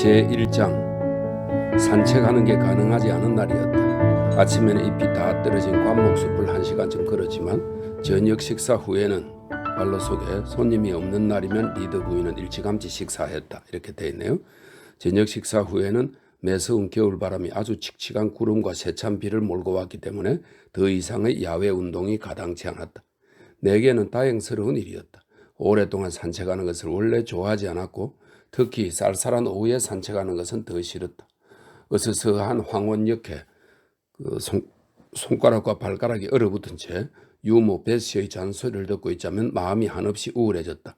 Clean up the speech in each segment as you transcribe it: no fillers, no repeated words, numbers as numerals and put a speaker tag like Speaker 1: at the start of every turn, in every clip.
Speaker 1: 제1장 산책하는 게 가능하지 않은 날이었다. 아침에는 잎이 다 떨어진 관목숲을 1시간쯤 걸었지만 저녁 식사 후에는 관로 속에 손님이 없는 날이면 리더 부인은 일찌감치 식사했다. 이렇게 되어 있네요. 저녁 식사 후에는 매서운 겨울바람이 아주 칙칙한 구름과 세찬 비를 몰고 왔기 때문에 더 이상의 야외 운동이 가당치 않았다. 내게는 다행스러운 일이었다. 오랫동안 산책하는 것을 원래 좋아하지 않았고 특히 쌀쌀한 오후에 산책하는 것은 더 싫었다. 으스스한 황혼역에 손가락과 발가락이 얼어붙은 채 유모 베시의 잔소리를 듣고 있자면 마음이 한없이 우울해졌다.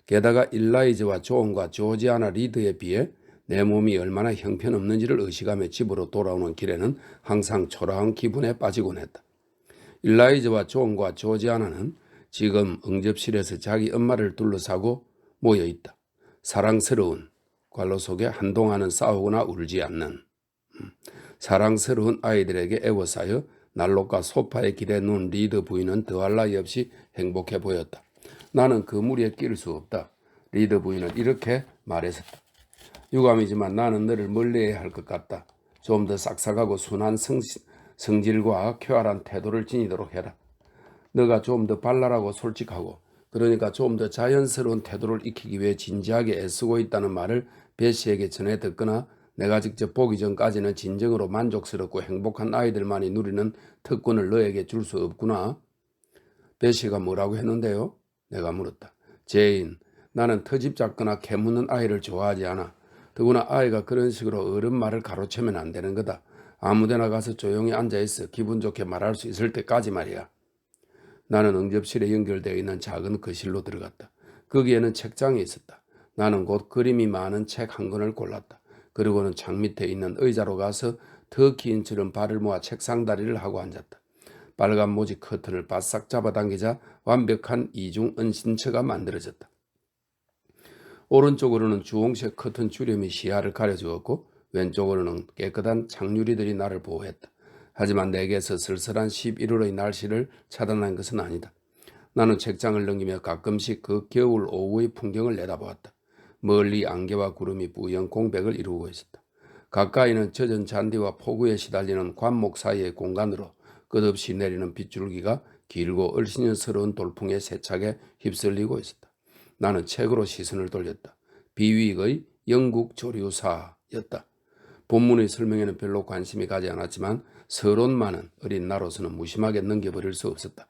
Speaker 1: 게다가 일라이즈와 존과 조지아나 리드에 비해 내 몸이 얼마나 형편없는지를 의식하며 집으로 돌아오는 길에는 항상 초라한 기분에 빠지곤 했다. 일라이즈와 존과 조지아나는 지금 응접실에서 자기 엄마를 둘러싸고 모여있다. 사랑스러운 관로 속에 한동안은 싸우거나 울지 않는 사랑스러운 아이들에게 애워싸여 난로가 소파에 기대 누운 리드 부인은 더할 나위 없이 행복해 보였다. 나는 그 무리에 끼를 수 없다. 리드 부인은 이렇게 말했었다. 유감이지만 나는 너를 멀리해야 할 것 같다. 좀 더 싹싹하고 순한 성질과 쾌활한 태도를 지니도록 해라. 너가 좀 더 발랄하고 솔직하고 그러니까 좀 더 자연스러운 태도를 익히기 위해 진지하게 애쓰고 있다는 말을 베시에게 전해 듣거나 내가 직접 보기 전까지는 진정으로 만족스럽고 행복한 아이들만이 누리는 특권을 너에게 줄 수 없구나. 베시가 뭐라고 했는데요? 내가 물었다. 제인, 나는 터집 잡거나 캐묻는 아이를 좋아하지 않아. 더구나 아이가 그런 식으로 어른 말을 가로채면 안 되는 거다. 아무데나 가서 조용히 앉아있어 기분 좋게 말할 수 있을 때까지 말이야. 나는 응접실에 연결되어 있는 작은 거실로 들어갔다. 거기에는 책장이 있었다. 나는 곧 그림이 많은 책 한 권을 골랐다. 그리고는 창 밑에 있는 의자로 가서 터키인처럼 발을 모아 책상 다리를 하고 앉았다. 빨간 모지 커튼을 바싹 잡아당기자 완벽한 이중 은신처가 만들어졌다. 오른쪽으로는 주홍색 커튼 주름이 시야를 가려주었고 왼쪽으로는 깨끗한 창유리들이 나를 보호했다. 하지만 내게서 쓸쓸한 11월의 날씨를 차단한 것은 아니다. 나는 책장을 넘기며 가끔씩 그 겨울 오후의 풍경을 내다보았다. 멀리 안개와 구름이 뿌연 공백을 이루고 있었다. 가까이는 젖은 잔디와 폭우에 시달리는 관목 사이의 공간으로 끝없이 내리는 빗줄기가 길고 얼씬스러운 돌풍에 세차게 휩쓸리고 있었다. 나는 책으로 시선을 돌렸다. 비윅의 영국 조류사였다. 본문의 설명에는 별로 관심이 가지 않았지만 서론만은 어린 나로서는 무심하게 넘겨버릴 수 없었다.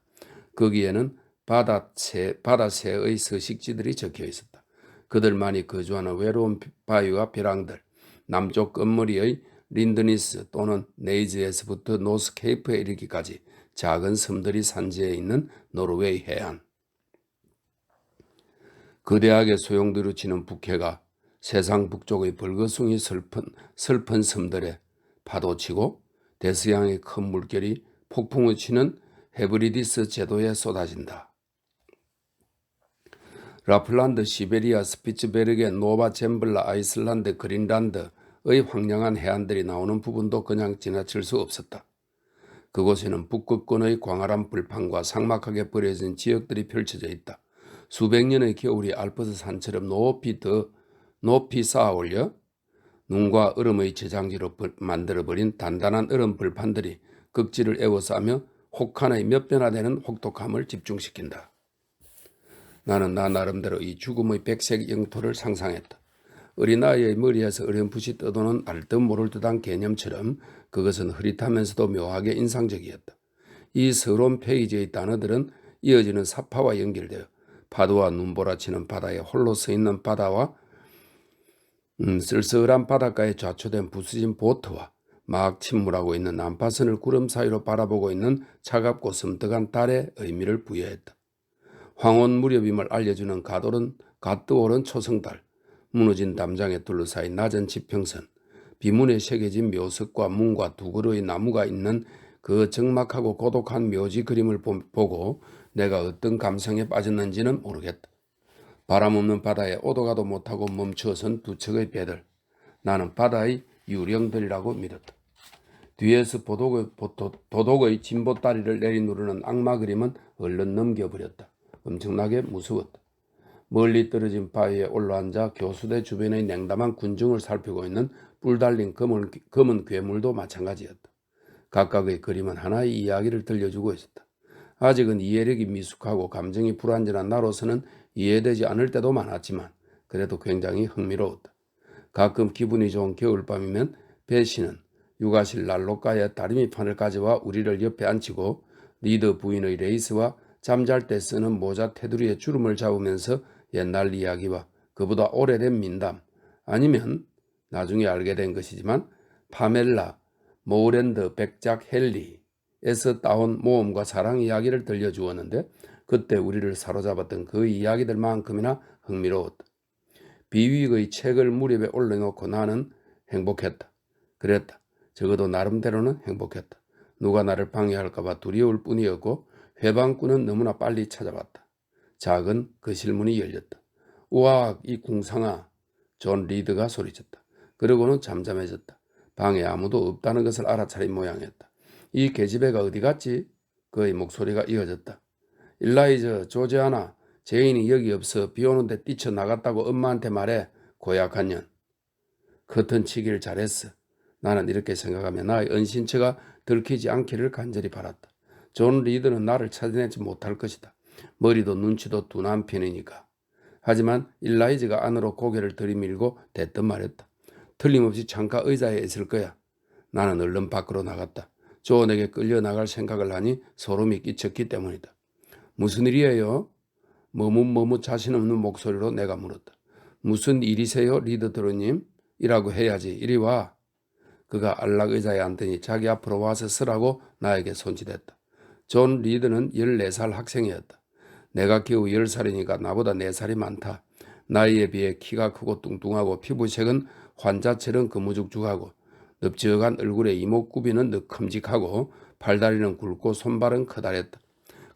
Speaker 1: 거기에는 바다새의 서식지들이 적혀 있었다. 그들만이 거주하는 외로운 바위와 벼랑들, 남쪽 끝머리의 린드니스 또는 네이즈에서부터 노스케이프에 이르기까지 작은 섬들이 산지에 있는 노르웨이 해안. 거대하게 소용돌이 치는 북해가 세상 북쪽의 벌거숭이 슬픈 섬들에 파도치고 대서양의 큰 물결이 폭풍을 치는 헤브리디스 제도에 쏟아진다. 라플란드, 시베리아, 스피츠베르게, 노바 젬블라, 아이슬란드, 그린란드의 황량한 해안들이 나오는 부분도 그냥 지나칠 수 없었다. 그곳에는 북극권의 광활한 불판과 삭막하게 버려진 지역들이 펼쳐져 있다. 수백 년의 겨울이 알프스 산처럼 높이 쌓아올려 눈과 얼음의 저장지로 만들어버린 단단한 얼음 불판들이 극지를 에워싸며 혹한의 몇 배나 되는 혹독함을 집중시킨다. 나는 나 나름대로 이 죽음의 백색 영토를 상상했다. 어린아이의 머리에서 어렴풋이 떠도는 알듯 모를 듯한 개념처럼 그것은 흐릿하면서도 묘하게 인상적이었다. 이 서론 페이지의 단어들은 이어지는 사파와 연결되어 파도와 눈보라치는 바다에 홀로 서 있는 바다와 쓸쓸한 바닷가에 좌초된 부수진 보트와 막 침몰하고 있는 난파선을 구름 사이로 바라보고 있는 차갑고 섬뜩한 달의 의미를 부여했다. 황혼 무렵임을 알려주는 갓뜨오른 초승달, 무너진 담장에 둘러싸인 낮은 지평선, 비문에 새겨진 묘석과 문과 두 그루의 나무가 있는 그 적막하고 고독한 묘지 그림을 보고 내가 어떤 감성에 빠졌는지는 모르겠다. 바람 없는 바다에 오도 가도 못하고 멈추어선 두 척의 배들. 나는 바다의 유령들이라고 믿었다. 뒤에서 도독의 진보다리를 내리누르는 악마 그림은 얼른 넘겨버렸다. 엄청나게 무서웠다. 멀리 떨어진 바위에 올라앉아 교수대 주변의 냉담한 군중을 살피고 있는 뿔 달린 검은 괴물도 마찬가지였다. 각각의 그림은 하나의 이야기를 들려주고 있었다. 아직은 이해력이 미숙하고 감정이 불완전한 나로서는 이해되지 않을 때도 많았지만 그래도 굉장히 흥미로웠다. 가끔 기분이 좋은 겨울밤이면 배씨는 육아실 난로가에 다리미판을 가져와 우리를 옆에 앉히고 리더 부인의 레이스와 잠잘 때 쓰는 모자 테두리에 주름을 잡으면서 옛날 이야기와 그보다 오래된 민담 아니면 나중에 알게 된 것이지만 파멜라, 모랜드, 백작, 헨리에서 따온 모험과 사랑 이야기를 들려주었는데 그때 우리를 사로잡았던 그 이야기들만큼이나 흥미로웠다. 비위의 책을 무렵에 올려놓고 나는 행복했다. 그랬다. 적어도 나름대로는 행복했다. 누가 나를 방해할까봐 두려울 뿐이었고 회방꾼은 너무나 빨리 찾아왔다. 작은 그 실문이 열렸다. 우악 이 궁상아. 존 리드가 소리쳤다. 그러고는 잠잠해졌다. 방에 아무도 없다는 것을 알아차린 모양이었다. 이 계집애가 어디 갔지? 그의 목소리가 이어졌다. 일라이저 조지아나 제인이 여기 없어 비 오는데 뛰쳐나갔다고 엄마한테 말해. 고약한 년. 커튼 치기를 잘했어. 나는 이렇게 생각하며 나의 은신처가 들키지 않기를 간절히 바랐다. 존 리드는 나를 찾아내지 못할 것이다. 머리도 눈치도 둔한 편이니까. 하지만 일라이즈가 안으로 고개를 들이밀고 대뜸 말했다. 틀림없이 창가 의자에 있을 거야. 나는 얼른 밖으로 나갔다. 존에게 끌려나갈 생각을 하니 소름이 끼쳤기 때문이다. 무슨 일이에요? 머뭇 자신 없는 목소리로 내가 물었다. 무슨 일이세요, 리더 드로님? 이라고 해야지. 이리 와. 그가 안락 의자에 앉더니 자기 앞으로 와서 쓰라고 나에게 손짓했다. 존 리드는 14살 학생이었다. 내가 겨우 10살이니까 나보다 4살이 많다. 나이에 비해 키가 크고 뚱뚱하고 피부색은 환자처럼 거무죽죽하고 넓적한 얼굴에 이목구비는 큼직하고 팔다리는 굵고 손발은 커다랬다.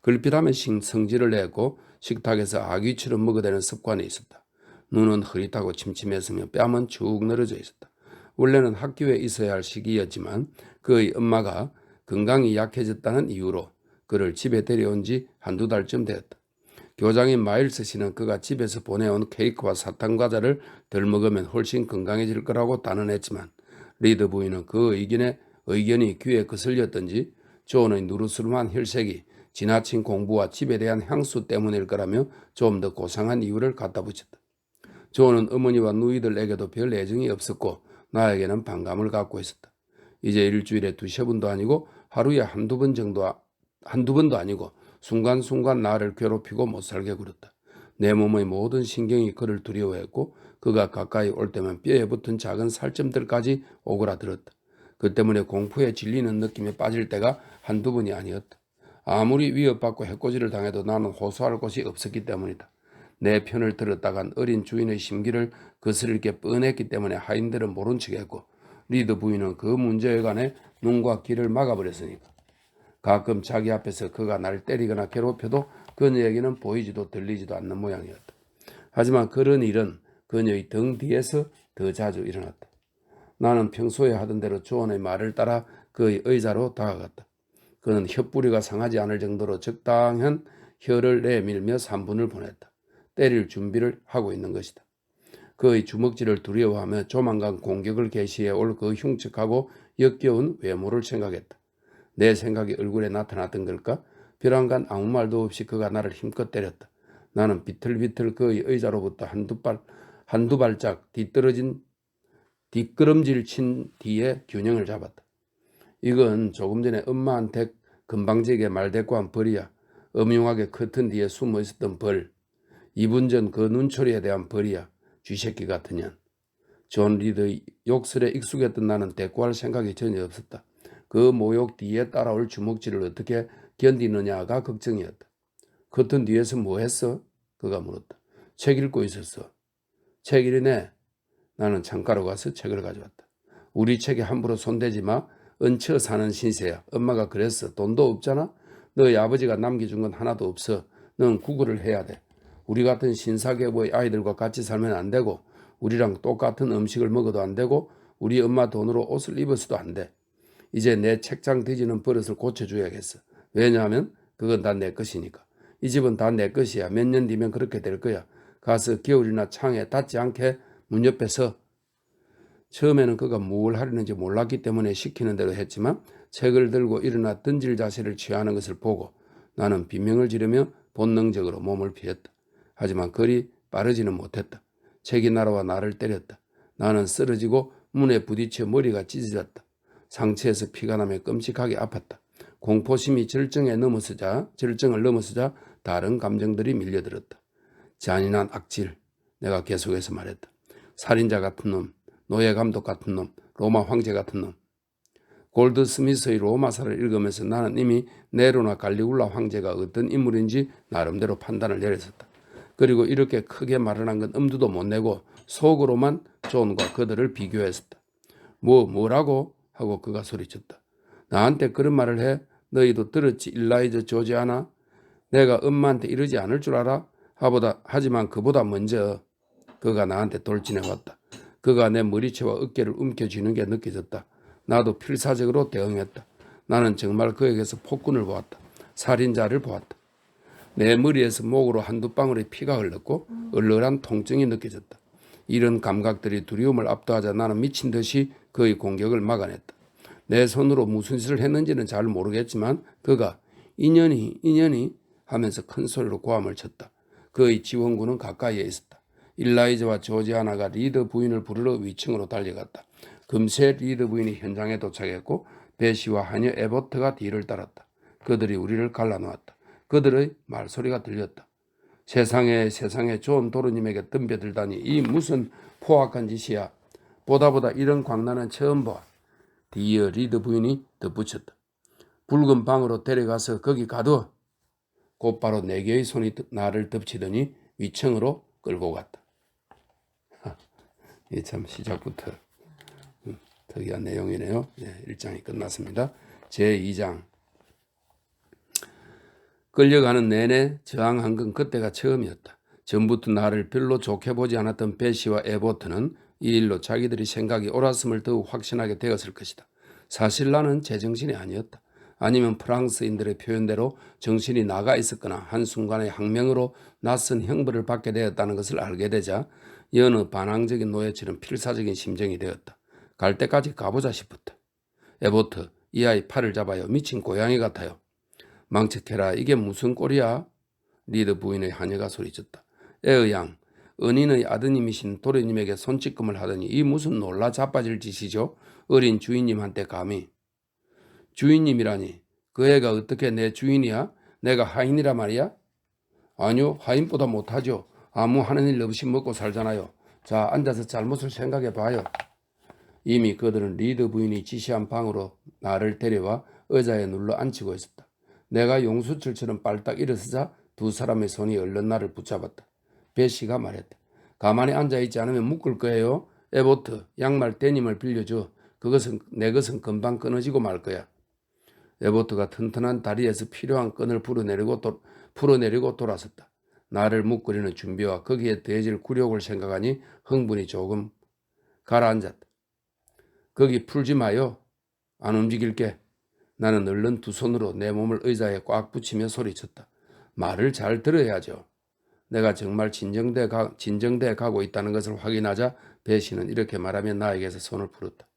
Speaker 1: 글빛하면 성질을 냈고 식탁에서 아귀처럼 먹어대는 습관이 있었다. 눈은 흐릿하고 침침했으며 뺨은 쭉 늘어져 있었다. 원래는 학교에 있어야 할 시기였지만 그의 엄마가 건강이 약해졌다는 이유로 그를 집에 데려온 지 한두 달쯤 되었다. 교장인 마일스 씨는 그가 집에서 보내온 케이크와 사탕과자를 덜 먹으면 훨씬 건강해질 거라고 단언했지만 리드 부인은 그 의견이 귀에 거슬렸던지 존의 누르스름한 혈색이 지나친 공부와 집에 대한 향수 때문일 거라며 좀 더 고상한 이유를 갖다 붙였다. 존은 어머니와 누이들에게도 별 애정이 없었고 나에게는 반감을 갖고 있었다. 이제 일주일에 2-3번도 아니고 하루에 한두 번도 아니고 순간순간 나를 괴롭히고 못살게 굴었다. 내 몸의 모든 신경이 그를 두려워했고 그가 가까이 올 때면 뼈에 붙은 작은 살점들까지 오그라들었다. 그 때문에 공포에 질리는 느낌에 빠질 때가 한두 번이 아니었다. 아무리 위협받고 해코지를 당해도 나는 호소할 곳이 없었기 때문이다. 내 편을 들었다간 어린 주인의 심기를 거스르게 뻔했기 때문에 하인들은 모른 척했고 리드 부인은 그 문제에 관해 눈과 귀를 막아버렸으니까. 가끔 자기 앞에서 그가 나를 때리거나 괴롭혀도 그녀에게는 보이지도 들리지도 않는 모양이었다. 하지만 그런 일은 그녀의 등 뒤에서 더 자주 일어났다. 나는 평소에 하던 대로 조언의 말을 따라 그의 의자로 다가갔다. 그는 혀뿌리가 상하지 않을 정도로 적당한 혀를 내밀며 3분을 보냈다. 때릴 준비를 하고 있는 것이다. 그의 주먹질을 두려워하며 조만간 공격을 개시해 올 그 흉측하고 역겨운 외모를 생각했다. 내 생각이 얼굴에 나타났던 걸까? 벼랑간 아무 말도 없이 그가 나를 힘껏 때렸다. 나는 비틀비틀 그의 의자로부터 한두 발짝 뒷걸음질 친 뒤에 균형을 잡았다. 이건 조금 전에 엄마한테 건방지게 말대꾸한 벌이야. 음흉하게 커튼 뒤에 숨어 있었던 벌. 2분 전 그 눈초리에 대한 벌이야. 쥐새끼 같은 년. 존 리드의 욕설에 익숙했던 나는 대꾸할 생각이 전혀 없었다. 그 모욕 뒤에 따라올 주먹질을 어떻게 견디느냐가 걱정이었다. 커튼 뒤에서 뭐 했어? 그가 물었다. 책 읽고 있었어. 책 읽네. 나는 창가로 가서 책을 가져왔다. 우리 책에 함부로 손대지 마. 얹혀 사는 신세야. 엄마가 그랬어. 돈도 없잖아. 너희 아버지가 남겨준 건 하나도 없어. 넌 구걸을 해야 돼. 우리 같은 신사계보의 아이들과 같이 살면 안 되고 우리랑 똑같은 음식을 먹어도 안 되고 우리 엄마 돈으로 옷을 입어서도 안 돼. 이제 내 책장 뒤지는 버릇을 고쳐줘야겠어. 왜냐하면 그건 다 내 것이니까. 이 집은 다 내 것이야. 몇 년 뒤면 그렇게 될 거야. 가서 겨울이나 창에 닿지 않게 문 옆에 서. 처음에는 그가 뭘 하려는지 몰랐기 때문에 시키는 대로 했지만 책을 들고 일어나 던질 자세를 취하는 것을 보고 나는 비명을 지르며 본능적으로 몸을 피했다. 하지만 그리 빠르지는 못했다. 책이 날아와 나를 때렸다. 나는 쓰러지고 문에 부딪혀 머리가 찢어졌다. 상체에서 피가 나며 끔찍하게 아팠다. 공포심이 절정을 넘어서자 다른 감정들이 밀려들었다. 잔인한 악질, 내가 계속해서 말했다. 살인자 같은 놈, 노예 감독 같은 놈, 로마 황제 같은 놈. 골드 스미스의 로마사를 읽으면서 나는 이미 네로나 갈리굴라 황제가 어떤 인물인지 나름대로 판단을 내렸었다. 그리고 이렇게 크게 말을 한 건 엄두도 못 내고 속으로만 존과 그들을 비교했었다. 뭐라고? 하고 그가 소리쳤다. 나한테 그런 말을 해? 너희도 들었지 일라이저 조지아나? 내가 엄마한테 이러지 않을 줄 알아? 하지만 그보다 먼저 그가 나한테 돌진해 왔다. 그가 내 머리채와 어깨를 움켜쥐는 게 느껴졌다. 나도 필사적으로 대응했다. 나는 정말 그에게서 폭군을 보았다. 살인자를 보았다. 내 머리에서 목으로 한두 방울의 피가 흘렀고 얼얼한 통증이 느껴졌다. 이런 감각들이 두려움을 압도하자 나는 미친 듯이 그의 공격을 막아냈다. 내 손으로 무슨 짓을 했는지는 잘 모르겠지만 그가 인연이 하면서 큰 소리로 고함을 쳤다. 그의 지원군은 가까이에 있었다. 일라이저와 조지아나가 리더 부인을 부르러 위층으로 달려갔다. 금세 리더 부인이 현장에 도착했고 베시와 하녀 에버트가 뒤를 따랐다. 그들이 우리를 갈라놓았다. 그들의 말소리가 들렸다. 세상에 존 도르님에게 덤벼들다니 이 무슨 포악한 짓이야. 보다 이런 광란은 처음 봐. 디어 리더 부인이 덧붙였다. 붉은 방으로 데려가서 거기 가둬. 곧바로 네 개의 손이 나를 덮치더니 위층으로 끌고 갔다. 이 참 시작부터 특이한 내용이네요. 1장이 끝났습니다. 제2장. 끌려가는 내내 저항한 건 그때가 처음이었다. 전부터 나를 별로 좋게 보지 않았던 베시와 에보트는 이 일로 자기들이 생각이 옳았음을 더욱 확신하게 되었을 것이다. 사실 나는 제정신이 아니었다. 아니면 프랑스인들의 표현대로 정신이 나가 있었거나 한순간의 항명으로 낯선 형벌을 받게 되었다는 것을 알게 되자 여느 반항적인 노예처럼 필사적인 심정이 되었다. 갈 때까지 가보자 싶었다. 에보트, 이 아이 팔을 잡아요. 미친 고양이 같아요. 망측해라. 이게 무슨 꼴이야? 리더 부인의 하녀가 소리쳤다. 애의 양, 은인의 아드님이신 도련님에게 손찌검을 하더니 이 무슨 놀라 자빠질 짓이죠? 어린 주인님한테 감히. 주인님이라니. 그 애가 어떻게 내 주인이야? 내가 하인이라 말이야? 아니요. 하인보다 못하죠. 아무 하는 일 없이 먹고 살잖아요. 자, 앉아서 잘못을 생각해 봐요. 이미 그들은 리더 부인이 지시한 방으로 나를 데려와 의자에 눌러 앉히고 있었다. 내가 용수철처럼 빨딱 일어서자 두 사람의 손이 얼른 나를 붙잡았다. 베시가 말했다. 가만히 앉아있지 않으면 묶을 거예요. 에보트, 양말 데님을 빌려줘. 내 것은 금방 끊어지고 말 거야. 에보트가 튼튼한 다리에서 필요한 끈을 풀어내리고 돌아섰다. 나를 묶으려는 준비와 거기에 더해질 굴욕을 생각하니 흥분이 조금 가라앉았다. 거기 풀지 마요. 안 움직일게. 나는 얼른 두 손으로 내 몸을 의자에 꽉 붙이며 소리쳤다. 말을 잘 들어야죠. 내가 정말 진정돼 가고 있다는 것을 확인하자 베시는 이렇게 말하며 나에게서 손을 풀었다.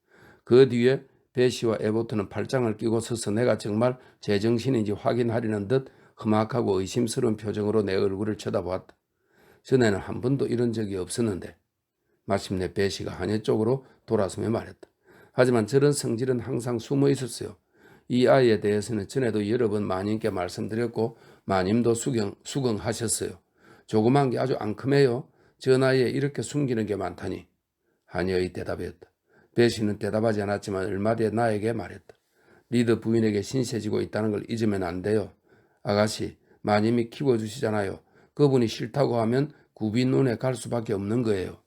Speaker 1: 그 뒤에 베시와 에보트는 팔짱을 끼고 서서 내가 정말 제정신인지 확인하려는 듯 험악하고 의심스러운 표정으로 내 얼굴을 쳐다보았다. 전에는 한 번도 이런 적이 없었는데 마침내 베시가 하녀 쪽으로 돌아서며 말했다. 하지만 저런 성질은 항상 숨어 있었어요. 이 아이에 대해서는 전에도 여러 번 마님께 말씀드렸고 마님도 수긍하셨어요. 조그만 게 아주 앙큼해요. 저 나이에 이렇게 숨기는 게 많다니. 하녀의 대답이었다. 베시는 대답하지 않았지만 얼마 뒤에 나에게 말했다. 리더 부인에게 신세지고 있다는 걸 잊으면 안 돼요. 아가씨, 마님이 키워주시잖아요. 그분이 싫다고 하면 굽이 눈에 갈 수밖에 없는 거예요.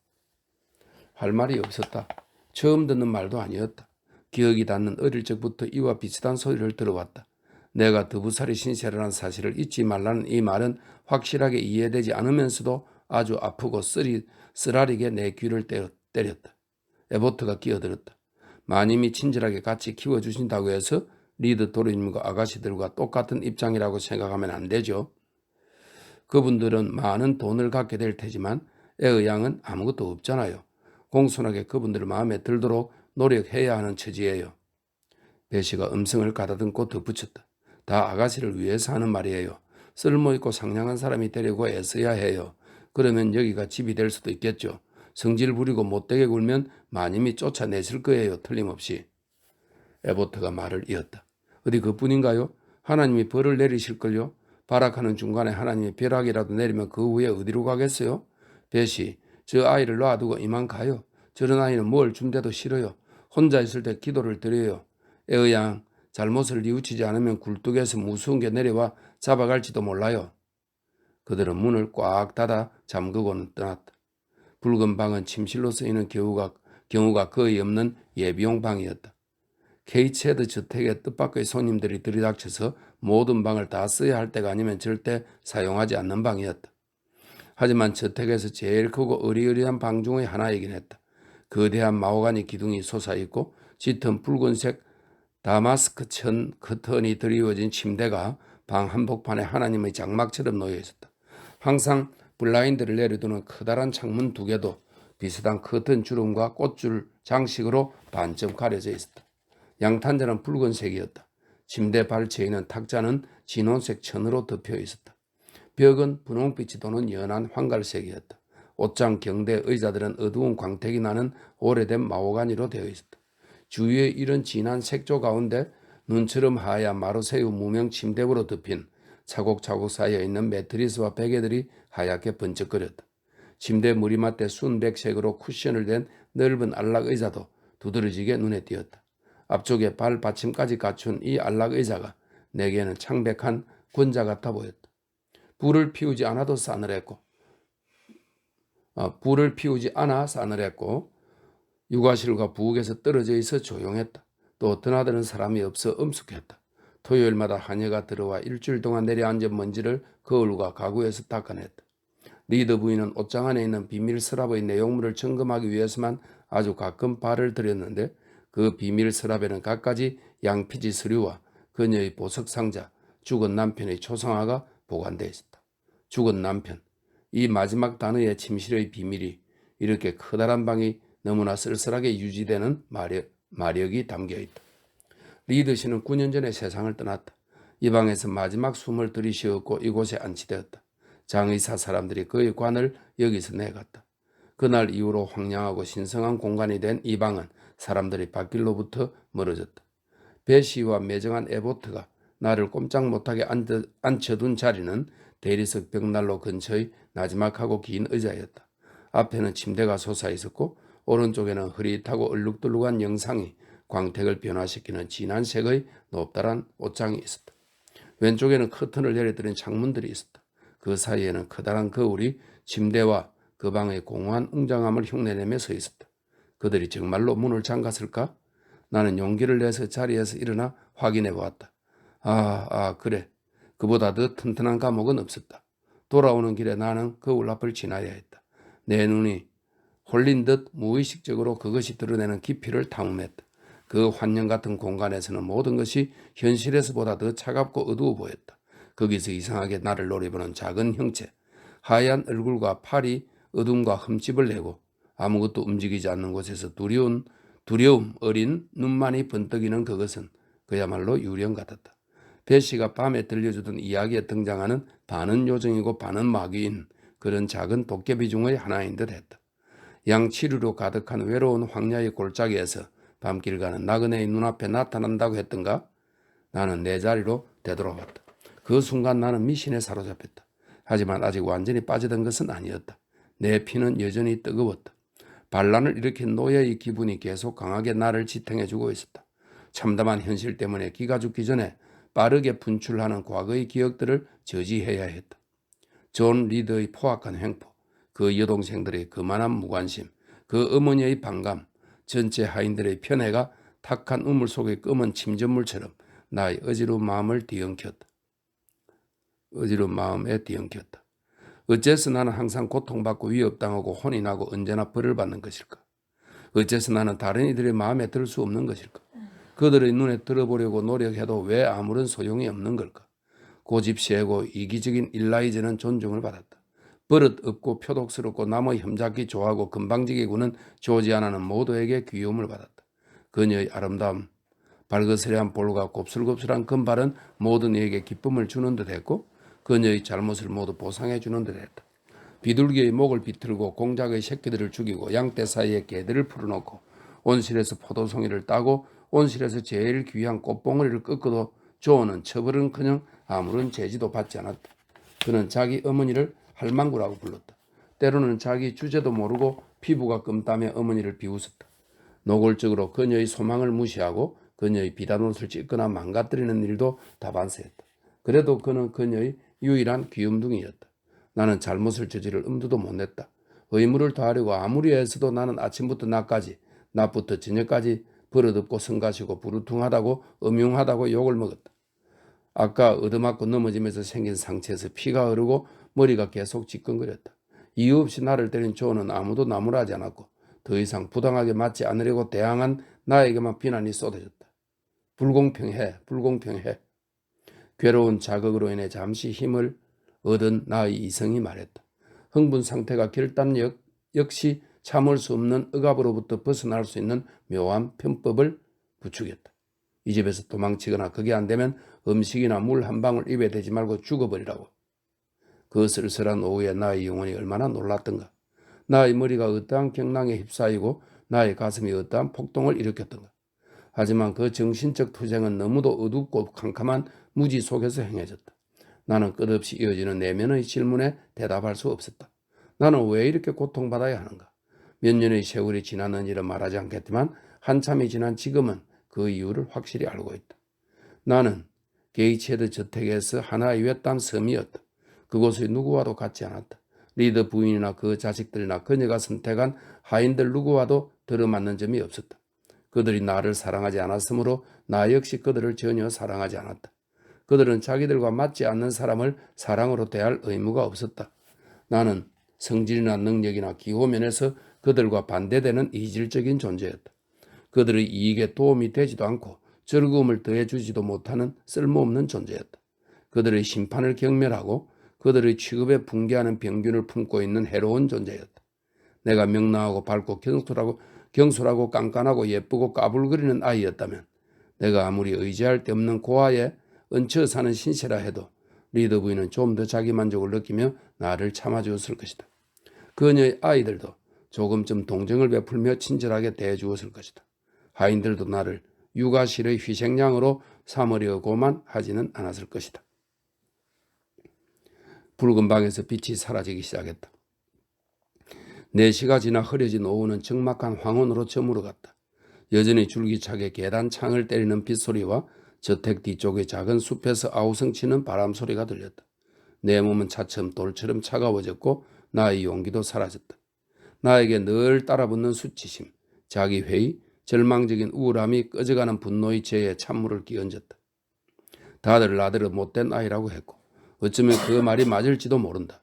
Speaker 1: 할 말이 없었다. 처음 듣는 말도 아니었다. 기억이 닿는 어릴 적부터 이와 비슷한 소리를 들어왔다. 내가 더부살이 신세라는 사실을 잊지 말라는 이 말은 확실하게 이해되지 않으면서도 아주 아프고 쓰라리게 내 귀를 때렸다. 에보트가 끼어들었다. 마님이 친절하게 같이 키워주신다고 해서 리더 도련님과 아가씨들과 똑같은 입장이라고 생각하면 안 되죠. 그분들은 많은 돈을 갖게 될 테지만 애의 양은 아무것도 없잖아요. 공손하게 그분들 마음에 들도록 노력해야 하는 처지예요. 배시가 음성을 가다듬고 덧붙였다. 다 아가씨를 위해서 하는 말이에요. 쓸모있고 상냥한 사람이 되려고 애써야 해요. 그러면 여기가 집이 될 수도 있겠죠. 성질 부리고 못되게 굴면 마님이 쫓아내실 거예요. 틀림없이. 에보트가 말을 이었다. 어디 그뿐인가요? 하나님이 벌을 내리실걸요? 발악하는 중간에 하나님이 벼락이라도 내리면 그 후에 어디로 가겠어요? 배시, 저 아이를 놔두고 이만 가요. 저런 아이는 뭘 준대도 싫어요. 혼자 있을 때 기도를 드려요. 애의 양, 잘못을 뉘우치지 않으면 굴뚝에서 무서운 게 내려와 잡아갈지도 몰라요. 그들은 문을 꽉 닫아 잠그고는 떠났다. 붉은 방은 침실로 쓰이는 경우가 거의 없는 예비용 방이었다. 케이츠헤드 저택의 뜻밖의 손님들이 들이닥쳐서 모든 방을 다 써야 할 때가 아니면 절대 사용하지 않는 방이었다. 하지만 저택에서 제일 크고 으리으리한 방 중의 하나이긴 했다. 거대한 마호가니 기둥이 솟아있고 짙은 붉은색 다마스크 천 커튼이 드리워진 침대가 방 한복판에 하나님의 장막처럼 놓여있었다. 항상 블라인드를 내려두는 커다란 창문 2개도 비슷한 커튼 주름과 꽃줄 장식으로 반쯤 가려져 있었다. 양탄자는 붉은색이었다. 침대 발치에 있는 탁자는 진홍색 천으로 덮여 있었다. 벽은 분홍빛이 도는 연한 황갈색이었다. 옷장 경대 의자들은 어두운 광택이 나는 오래된 마호가니로 되어 있었다. 주위에 이런 진한 색조 가운데 눈처럼 하얀 마루새우 무명 침대부로 덮인 차곡차곡 쌓여있는 매트리스와 베개들이 하얗게 번쩍거렸다. 침대 머리맡에 순백색으로 쿠션을 댄 넓은 안락의자도 두드러지게 눈에 띄었다. 앞쪽에 발 받침까지 갖춘 이 안락의자가 내게는 창백한 권자 같아 보였다. 불을 피우지 않아 싸늘했고 육아실과 부엌에서 떨어져 있어 조용했다. 또 드나드는 사람이 없어 엄숙했다. 토요일마다 하녀가 들어와 일주일 동안 내려앉은 먼지를 거울과 가구에서 닦아냈다. 리더 부인은 옷장 안에 있는 비밀 서랍의 내용물을 점검하기 위해서만 아주 가끔 발을 들였는데 그 비밀 서랍에는 갖가지 양피지 서류와 그녀의 보석 상자, 죽은 남편의 초상화가 보관되어 있었다. 죽은 남편, 이 마지막 단어의 침실의 비밀이 이렇게 커다란 방이 너무나 쓸쓸하게 유지되는 마력이 담겨있다. 리드 씨는 9년 전에 세상을 떠났다. 이 방에서 마지막 숨을 들이쉬었고 이곳에 안치되었다. 장의사 사람들이 그의 관을 여기서 내갔다. 그날 이후로 황량하고 신성한 공간이 된 이 방은 사람들이 밖길로부터 멀어졌다. 배시와 매정한 에보트가 나를 꼼짝 못하게 앉혀둔 자리는 대리석 벽난로 근처의 나지막하고 긴 의자였다. 앞에는 침대가 솟아있었고 오른쪽에는 흐릿하고 얼룩덜룩한 영상이 광택을 변화시키는 진한 색의 높다란 옷장이 있었다. 왼쪽에는 커튼을 내려드린 창문들이 있었다. 그 사이에는 커다란 거울이 침대와 그 방의 공허한 웅장함을 흉내내며 서 있었다. 그들이 정말로 문을 잠갔을까? 나는 용기를 내서 자리에서 일어나 확인해 보았다. 그래. 그보다 더 튼튼한 감옥은 없었다. 돌아오는 길에 나는 거울 앞을 지나야 했다. 내 눈이 홀린 듯 무의식적으로 그것이 드러내는 깊이를 탐험했다. 그 환영 같은 공간에서는 모든 것이 현실에서보다 더 차갑고 어두워 보였다. 거기서 이상하게 나를 노려보는 작은 형체, 하얀 얼굴과 팔이 어둠과 흠집을 내고 아무것도 움직이지 않는 곳에서 두려움 어린 눈만이 번뜩이는 그것은 그야말로 유령 같았다. 배시가 밤에 들려주던 이야기에 등장하는 반은 요정이고 반은 마귀인 그런 작은 도깨비 중의 하나인 듯 했다. 양치류로 가득한 외로운 황야의 골짜기에서 밤길 가는 나그네의 눈앞에 나타난다고 했던가? 나는 내 자리로 되돌아왔다. 그 순간 나는 미신에 사로잡혔다. 하지만 아직 완전히 빠져든 것은 아니었다. 내 피는 여전히 뜨거웠다. 반란을 일으킨 노예의 기분이 계속 강하게 나를 지탱해주고 있었다. 참담한 현실 때문에 기가 죽기 전에 빠르게 분출하는 과거의 기억들을 저지해야 했다. 존 리더의 포악한 횡포, 그 여동생들의 그만한 무관심, 그 어머니의 반감, 전체 하인들의 편애가 탁한 우물 속의 검은 침전물처럼 나의 어지러운 마음에 뒤엉켰다. 어째서 나는 항상 고통받고 위협당하고 혼이 나고 언제나 벌을 받는 것일까? 어째서 나는 다른 이들의 마음에 들 수 없는 것일까? 그들의 눈에 들어보려고 노력해도 왜 아무런 소용이 없는 걸까? 고집세고 이기적인 일라이제는 존중을 받았다. 버릇 없고 표독스럽고 남의 혐잡기 좋아하고 금방지게 구는 조지아나는 모두에게 귀여움을 받았다. 그녀의 아름다움, 발그스레한 볼과 곱슬곱슬한 금발은 모든 이에게 기쁨을 주는 듯 했고 그녀의 잘못을 모두 보상해 주는 듯 했다. 비둘기의 목을 비틀고 공작의 새끼들을 죽이고 양떼 사이에 개들을 풀어놓고 온실에서 포도송이를 따고 온실에서 제일 귀한 꽃봉오리를 꺾어도 조언은 처벌은커녕 아무런 제지도 받지 않았다. 그는 자기 어머니를 할망구라고 불렀다. 때로는 자기 주제도 모르고 피부가 끔땀해 어머니를 비웃었다. 노골적으로 그녀의 소망을 무시하고 그녀의 비단옷을 찢거나 망가뜨리는 일도 다반사했다. 그래도 그는 그녀의 유일한 귀염둥이였다. 나는 잘못을 저지를 엄두도 못 냈다. 의무를 다하려고 아무리 애써도 나는 아침부터 낮까지, 낮부터 저녁까지 버릇없고 성가시고 부르퉁하다고 음흉하다고 욕을 먹었다. 아까 얻어맞고 넘어지면서 생긴 상처에서 피가 흐르고 머리가 계속 지끈거렸다. 이유 없이 나를 때린 조언은 아무도 나무라지 않았고 더 이상 부당하게 맞지 않으려고 대항한 나에게만 비난이 쏟아졌다. 불공평해, 불공평해. 괴로운 자극으로 인해 잠시 힘을 얻은 나의 이성이 말했다. 흥분 상태가 결단 역시 참을 수 없는 억압으로부터 벗어날 수 있는 묘한 편법을 부추겼다. 이 집에서 도망치거나 그게 안 되면 음식이나 물 한 방울 입에 대지 말고 죽어버리라고. 그 쓸쓸한 오후에 나의 영혼이 얼마나 놀랐던가. 나의 머리가 어떠한 경랑에 휩싸이고 나의 가슴이 어떠한 폭동을 일으켰던가. 하지만 그 정신적 투쟁은 너무도 어둡고 캄캄한 무지 속에서 행해졌다. 나는 끝없이 이어지는 내면의 질문에 대답할 수 없었다. 나는 왜 이렇게 고통받아야 하는가? 몇 년의 세월이 지났는지를 말하지 않겠지만 한참이 지난 지금은 그 이유를 확실히 알고 있다. 나는 게이츠헤드 저택에서 하나의 외딴 섬이었다. 그곳의 누구와도 같지 않았다. 리더 부인이나 그 자식들이나 그녀가 선택한 하인들 누구와도 들어맞는 점이 없었다. 그들이 나를 사랑하지 않았으므로 나 역시 그들을 전혀 사랑하지 않았다. 그들은 자기들과 맞지 않는 사람을 사랑으로 대할 의무가 없었다. 나는 성질이나 능력이나 기호면에서 그들과 반대되는 이질적인 존재였다. 그들의 이익에 도움이 되지도 않고 즐거움을 더해주지도 못하는 쓸모없는 존재였다. 그들의 심판을 경멸하고 그들의 취급에 붕괴하는 병균을 품고 있는 해로운 존재였다. 내가 명랑하고 밝고 경솔하고 깐깐하고 예쁘고 까불거리는 아이였다면 내가 아무리 의지할 데 없는 고아에 얹혀 사는 신세라 해도 리더 부인은 좀 더 자기 만족을 느끼며 나를 참아주었을 것이다. 그녀의 아이들도 조금쯤 동정을 베풀며 친절하게 대해주었을 것이다. 하인들도 나를 육아실의 희생양으로 삼으려고만 하지는 않았을 것이다. 붉은 방에서 빛이 사라지기 시작했다. 4시가 지나 흐려진 오후는 적막한 황혼으로 저물어갔다. 여전히 줄기차게 계단 창을 때리는 빗소리와 저택 뒤쪽의 작은 숲에서 아우성치는 바람소리가 들렸다. 내 몸은 차츰 돌처럼 차가워졌고 나의 용기도 사라졌다. 나에게 늘 따라붙는 수치심, 자기회의, 절망적인 우울함이 꺼져가는 분노의 죄에 찬물을 끼얹었다. 다들 나더러 못된 아이라고 했고 어쩌면 그 말이 맞을지도 모른다.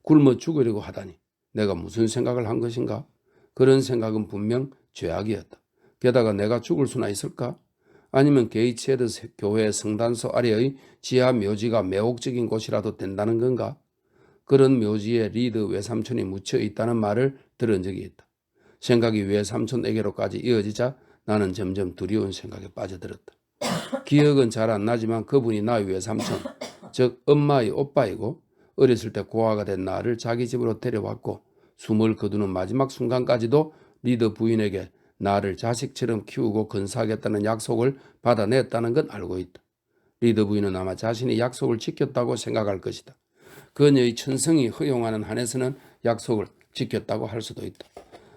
Speaker 1: 굶어 죽으려고 하다니 내가 무슨 생각을 한 것인가? 그런 생각은 분명 죄악이었다. 게다가 내가 죽을 수나 있을까? 아니면 게이츠헤드 교회 성단소 아래의 지하 묘지가 매혹적인 곳이라도 된다는 건가? 그런 묘지에 리드 외삼촌이 묻혀 있다는 말을 들은 적이 있다. 생각이 외삼촌에게로까지 이어지자 나는 점점 두려운 생각에 빠져들었다. 기억은 잘 안 나지만 그분이 나의 외삼촌, 즉 엄마의 오빠이고 어렸을 때 고아가 된 나를 자기 집으로 데려왔고 숨을 거두는 마지막 순간까지도 리더 부인에게 나를 자식처럼 키우고 건사하겠다는 약속을 받아냈다는 건 알고 있다. 리더 부인은 아마 자신이 약속을 지켰다고 생각할 것이다. 그녀의 천성이 허용하는 한에서는 약속을 지켰다고 할 수도 있다.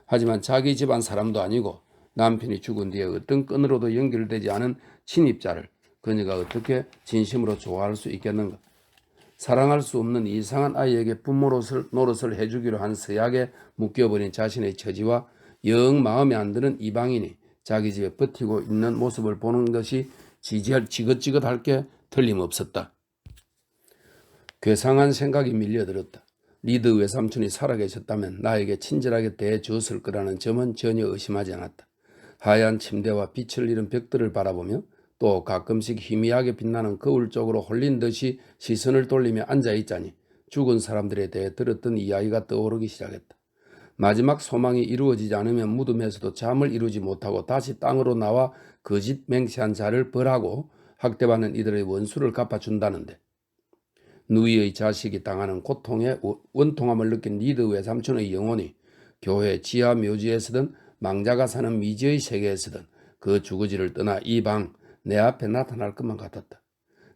Speaker 1: 하지만 자기 집안 사람도 아니고 남편이 죽은 뒤에 어떤 끈으로도 연결되지 않은 친입자를 그녀가 어떻게 진심으로 좋아할 수 있겠는가? 사랑할 수 없는 이상한 아이에게 부모 노릇을 해주기로 한 서약에 묶여버린 자신의 처지와 영 마음에 안 드는 이방인이 자기 집에 버티고 있는 모습을 보는 것이 지긋지긋할 게 틀림없었다. 괴상한 생각이 밀려들었다. 리드 외삼촌이 살아계셨다면 나에게 친절하게 대해주었을 거라는 점은 전혀 의심하지 않았다. 하얀 침대와 빛을 잃은 벽들을 바라보며 또 가끔씩 희미하게 빛나는 거울 쪽으로 홀린 듯이 시선을 돌리며 앉아있자니 죽은 사람들에 대해 들었던 이야기가 떠오르기 시작했다. 마지막 소망이 이루어지지 않으면 무덤에서도 잠을 이루지 못하고 다시 땅으로 나와 거짓 맹세한 자를 벌하고 학대받는 이들의 원수를 갚아준다는데, 누이의 자식이 당하는 고통에 원통함을 느낀 리드 외삼촌의 영혼이 교회 지하 묘지에서든 망자가 사는 미지의 세계에서든 그 주거지를 떠나 이 방 내 앞에 나타날 것만 같았다.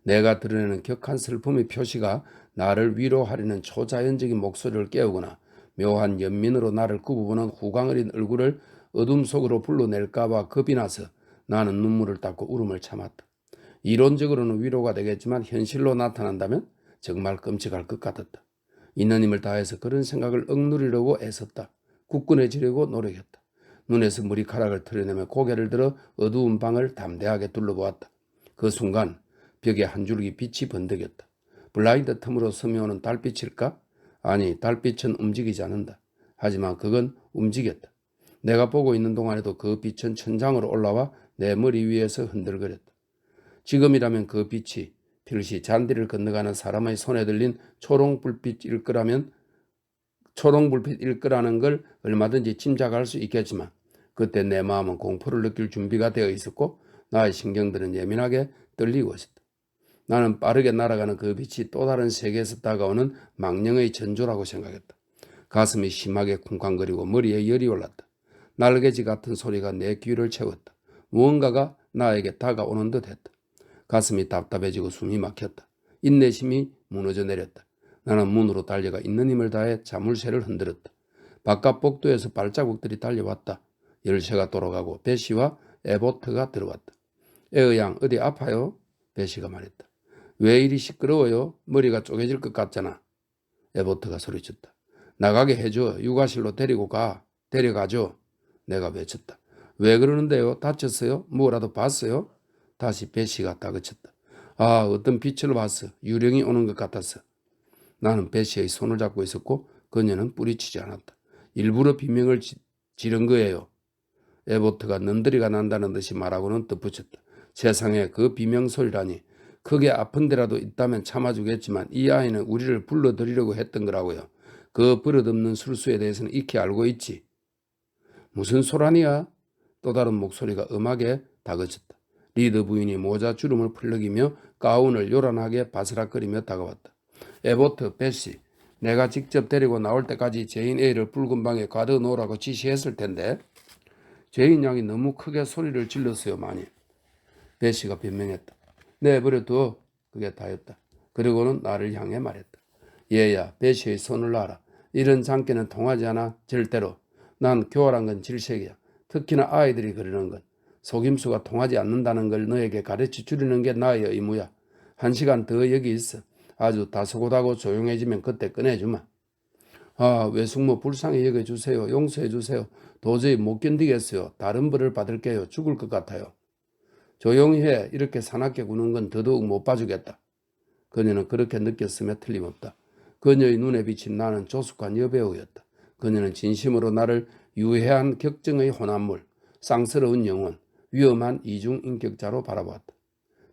Speaker 1: 내가 드러내는 격한 슬픔의 표시가 나를 위로하려는 초자연적인 목소리를 깨우거나 묘한 연민으로 나를 굽어보는 후광어린 얼굴을 어둠 속으로 불러낼까봐 겁이 나서 나는 눈물을 닦고 울음을 참았다. 이론적으로는 위로가 되겠지만 현실로 나타난다면 정말 끔찍할 것 같았다. 있는 힘을 다해서 그런 생각을 억누르려고 애썼다. 굳건해지려고 노력했다. 눈에서 머리카락을 털어내며 고개를 들어 어두운 방을 담대하게 둘러보았다. 그 순간 벽에 한 줄기 빛이 번득였다. 블라인드 틈으로 스며오는 달빛일까? 아니, 달빛은 움직이지 않는다. 하지만 그건 움직였다. 내가 보고 있는 동안에도 그 빛은 천장으로 올라와 내 머리 위에서 흔들거렸다. 지금이라면 그 빛이 필시 잔디를 건너가는 사람의 손에 들린 초롱불빛일 거라는 걸 얼마든지 짐작할 수 있겠지만 그때 내 마음은 공포를 느낄 준비가 되어 있었고 나의 신경들은 예민하게 떨리고 있었다. 나는 빠르게 날아가는 그 빛이 또 다른 세계에서 다가오는 망령의 전조라고 생각했다. 가슴이 심하게 쿵쾅거리고 머리에 열이 올랐다. 날개지 같은 소리가 내 귀를 채웠다. 무언가가 나에게 다가오는 듯 했다. 가슴이 답답해지고 숨이 막혔다. 인내심이 무너져 내렸다. 나는 문으로 달려가 있는 힘을 다해 자물쇠를 흔들었다. 바깥 복도에서 발자국들이 달려왔다. 열쇠가 돌아가고 베시와 에보트가 들어왔다. 에어양 어디 아파요? 베시가 말했다. 왜 이리 시끄러워요? 머리가 쪼개질 것 같잖아. 에보트가 소리쳤다. 나가게 해줘. 육아실로 데려가죠. 내가 외쳤다. 왜 그러는데요? 다쳤어요? 뭐라도 봤어요? 다시 베시가 다그쳤다. 아, 어떤 빛을 봤어. 유령이 오는 것 같았어. 나는 베시의 손을 잡고 있었고 그녀는 뿌리치지 않았다. 일부러 비명을 지른 거예요. 에보트가 넘들이가 난다는 듯이 말하고는 덧붙였다. 세상에 그 비명소리라니. 크게 아픈 데라도 있다면 참아주겠지만 이 아이는 우리를 불러들이려고 했던 거라고요. 그 버릇없는 술수에 대해서는 익히 알고 있지. 무슨 소란이야? 또 다른 목소리가 음하게 다그쳤다. 리드 부인이 모자 주름을 풀럭이며 가운을 요란하게 바스락거리며 다가왔다. 에보트, 베시, 내가 직접 데리고 나올 때까지 제인 A를 붉은 방에 가둬놓으라고 지시했을 텐데 제인 양이 너무 크게 소리를 질렀어요. 많이. 베시가 변명했다. 내버려둬. 그게 다였다. 그리고는 나를 향해 말했다. 얘야, 베시의 손을 놔라. 이런 장기는 통하지 않아. 절대로. 난 교활한 건 질색이야. 특히나 아이들이 그러는 건. 속임수가 통하지 않는다는 걸 너에게 가르쳐 주려는 게 나의 의무야. 1시간 더 여기 있어. 아주 다소곳하고 조용해지면 그때 꺼내주마. 아, 외숙모 불쌍히 여겨주세요. 용서해주세요. 도저히 못 견디겠어요. 다른 벌을 받을게요. 죽을 것 같아요. 조용히 해. 이렇게 사납게 구는 건 더더욱 못 봐주겠다. 그녀는 그렇게 느꼈으며 틀림없다. 그녀의 눈에 비친 나는 조숙한 여배우였다. 그녀는 진심으로 나를 유해한 격정의 혼합물, 쌍스러운 영혼, 위험한 이중인격자로 바라보았다.